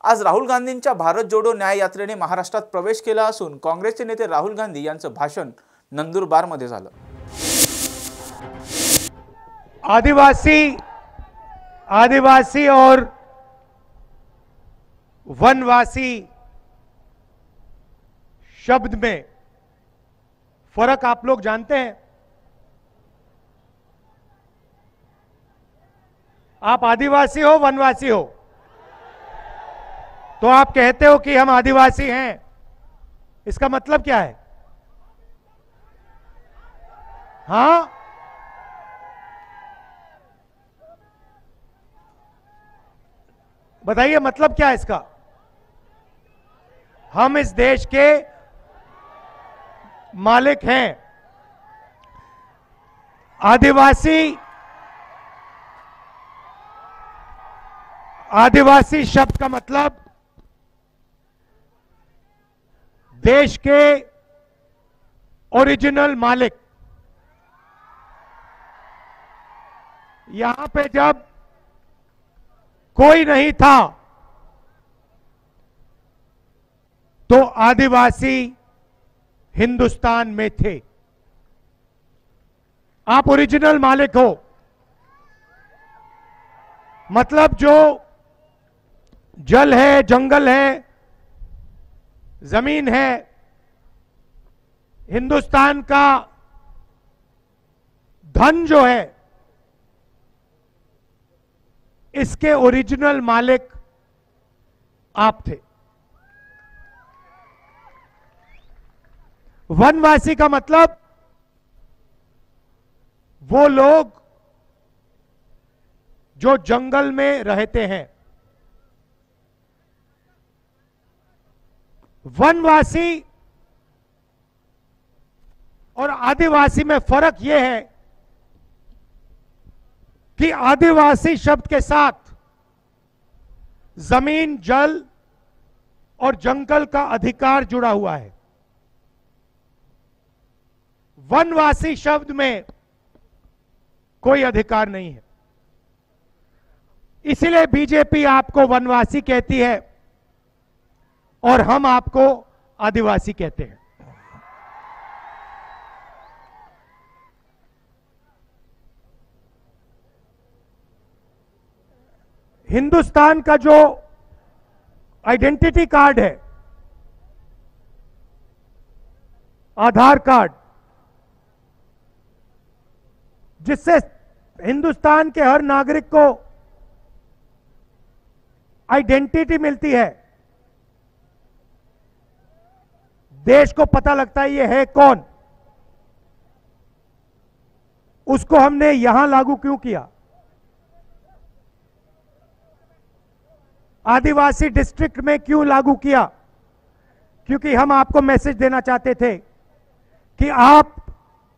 आज राहुल गांधींच्या भारत जोडो न्याय यात्रेने महाराष्ट्रात प्रवेश केला असून काँग्रेसचे नेते राहुल गांधी यांचं भाषण नंदुरबारमध्ये झालं। आदिवासी और वनवासी शब्द में फर्क आप लोग जानते हैं? आप आदिवासी हो वनवासी हो, तो आप कहते हो कि हम आदिवासी हैं, इसका मतलब क्या है? हां, बताइए मतलब क्या है इसका? हम इस देश के मालिक हैं। आदिवासी शब्द का मतलब देश के ओरिजिनल मालिक। यहां पे जब कोई नहीं था तो आदिवासी हिंदुस्तान में थे। आप ओरिजिनल मालिक हो, मतलब जो जल है, जंगल है, जमीन है, हिंदुस्तान का धन जो है, इसके ओरिजिनल मालिक आप थे। वनवासी का मतलब वो लोग जो जंगल में रहते हैं। वनवासी और आदिवासी में फर्क यह है कि आदिवासी शब्द के साथ जमीन, जल और जंगल का अधिकार जुड़ा हुआ है। वनवासी शब्द में कोई अधिकार नहीं है। इसलिए बीजेपी आपको वनवासी कहती है और हम आपको आदिवासी कहते हैं। हिंदुस्तान का जो आइडेंटिटी कार्ड है, आधार कार्ड, जिससे हिंदुस्तान के हर नागरिक को आइडेंटिटी मिलती है, देश को पता लगता है ये है कौन, उसको हमने यहां लागू क्यों किया? आदिवासी डिस्ट्रिक्ट में क्यों लागू किया? क्योंकि हम आपको मैसेज देना चाहते थे कि आप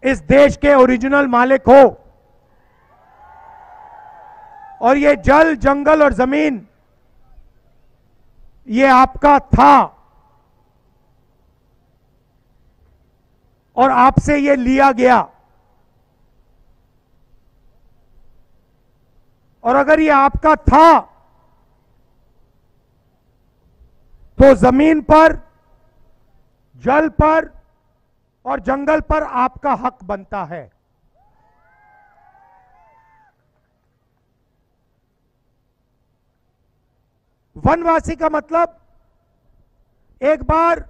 इस देश के ओरिजिनल मालिक हो और ये जल, जंगल और जमीन ये आपका था और आपसे ये लिया गया। और अगर ये आपका था तो जमीन पर, जल पर और जंगल पर आपका हक बनता है। वनवासी का मतलब एक बार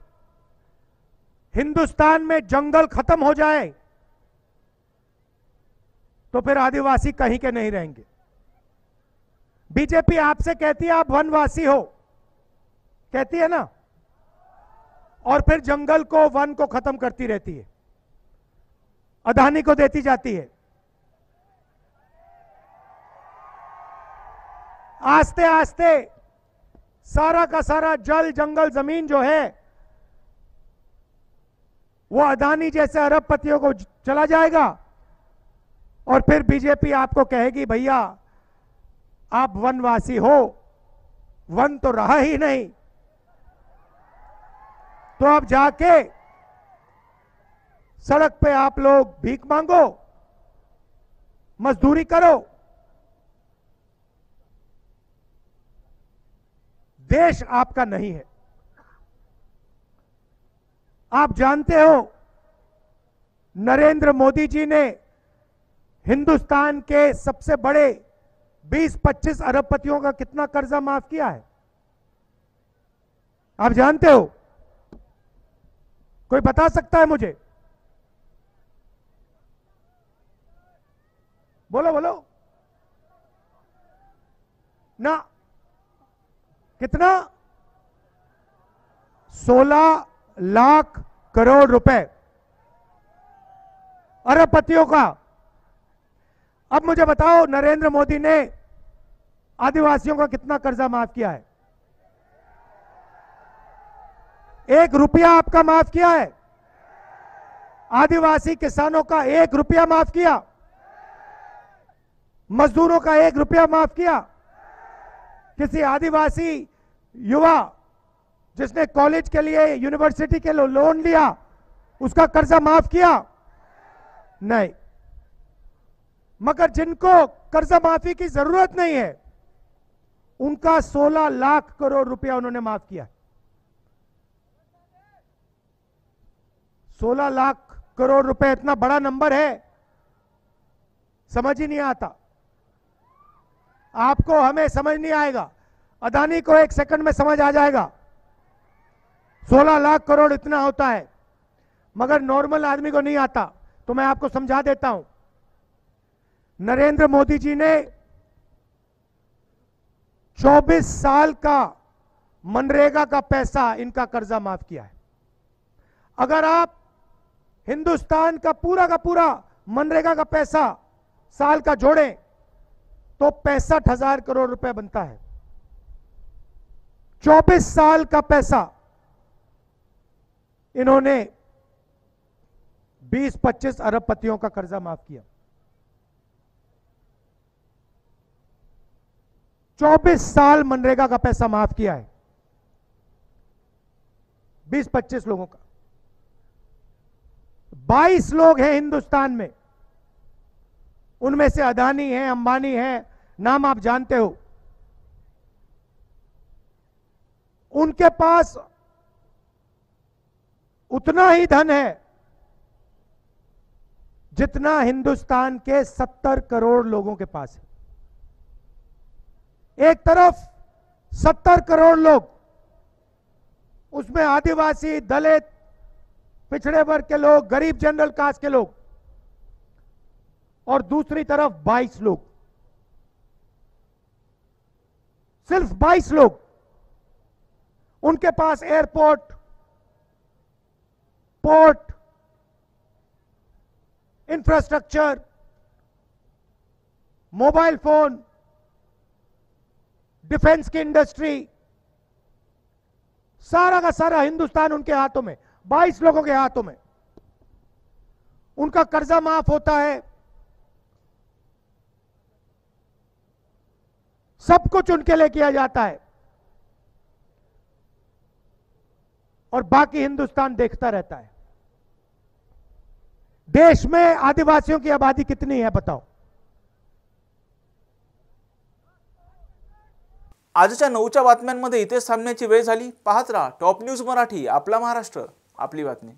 हिंदुस्तान में जंगल खत्म हो जाए तो फिर आदिवासी कहीं के नहीं रहेंगे। बीजेपी आपसे कहती है आप वनवासी हो, कहती है ना, और फिर जंगल को, वन को खत्म करती रहती है, अदानी को देती जाती है। आस्ते आस्ते सारा का सारा जल, जंगल, जमीन जो है वो अदानी जैसे अरबपतियों को चला जाएगा और फिर बीजेपी आपको कहेगी भैया आप वनवासी हो, वन तो रहा ही नहीं, तो अब जाके सड़क पे आप लोग भीख मांगो, मजदूरी करो। देश आपका नहीं है। आप जानते हो नरेंद्र मोदी जी ने हिंदुस्तान के सबसे बड़े 20-25 अरबपतियों का कितना कर्जा माफ किया है? आप जानते हो? कोई बता सकता है मुझे? बोलो बोलो ना। कितना? 16 लाख करोड़ रुपए अरबपतियों का। अब मुझे बताओ नरेंद्र मोदी ने आदिवासियों का कितना कर्जा माफ किया है? 1 रुपया आपका माफ किया है? आदिवासी किसानों का 1 रुपया माफ किया? मजदूरों का 1 रुपया माफ किया? किसी आदिवासी युवा जिसने कॉलेज के लिए, यूनिवर्सिटी के लिए लोन लिया, उसका कर्जा माफ किया? नहीं। मगर जिनको कर्जा माफी की जरूरत नहीं है, उनका 16 लाख करोड़ रुपया उन्होंने माफ किया। 16 लाख करोड़ रुपए इतना बड़ा नंबर है, समझ ही नहीं आता। आपको, हमें समझ नहीं आएगा। अदानी को 1 सेकंड में समझ आ जाएगा 16 लाख करोड़ इतना होता है, मगर नॉर्मल आदमी को नहीं आता। तो मैं आपको समझा देता हूं। नरेंद्र मोदी जी ने 24 साल का मनरेगा का पैसा, इनका कर्जा माफ किया है। अगर आप हिंदुस्तान का पूरा मनरेगा का पैसा साल का जोड़ें तो 65,000 करोड़ रुपए बनता है। 24 साल का पैसा इन्होंने 20-25 अरबपतियों का कर्जा माफ किया। 24 साल मनरेगा का पैसा माफ किया है 20-25 लोगों का। 22 लोग हैं हिंदुस्तान में, उनमें से अदानी है, अंबानी है, नाम आप जानते हो। उनके पास उतना ही धन है जितना हिंदुस्तान के 70 करोड़ लोगों के पास है। एक तरफ 70 करोड़ लोग, उसमें आदिवासी, दलित, पिछड़े वर्ग के लोग, गरीब जनरल कास्ट के लोग, और दूसरी तरफ 22 लोग, सिर्फ 22 लोग। उनके pass airport, port, infrastructure, mobile phone, defence की इंडस्ट्री, सारा का सारा हिंदुस्तान उनके हाथों में, 22 लोगों के हाथों में। उनका कर्जा माफ होता है, सब कुछ उनके लिए किया जाता है, और बाकी हिंदुस्तान देखता रहता है। देश में आदिवासियों की आबादी कितनी है बताओ? आजच्या 9च्या बातम्यांमध्ये इथेच थांबण्याची वेळ झाली। पाहत राहा टॉप न्यूज मराठी, आपला महाराष्ट्र, आपली बातमी।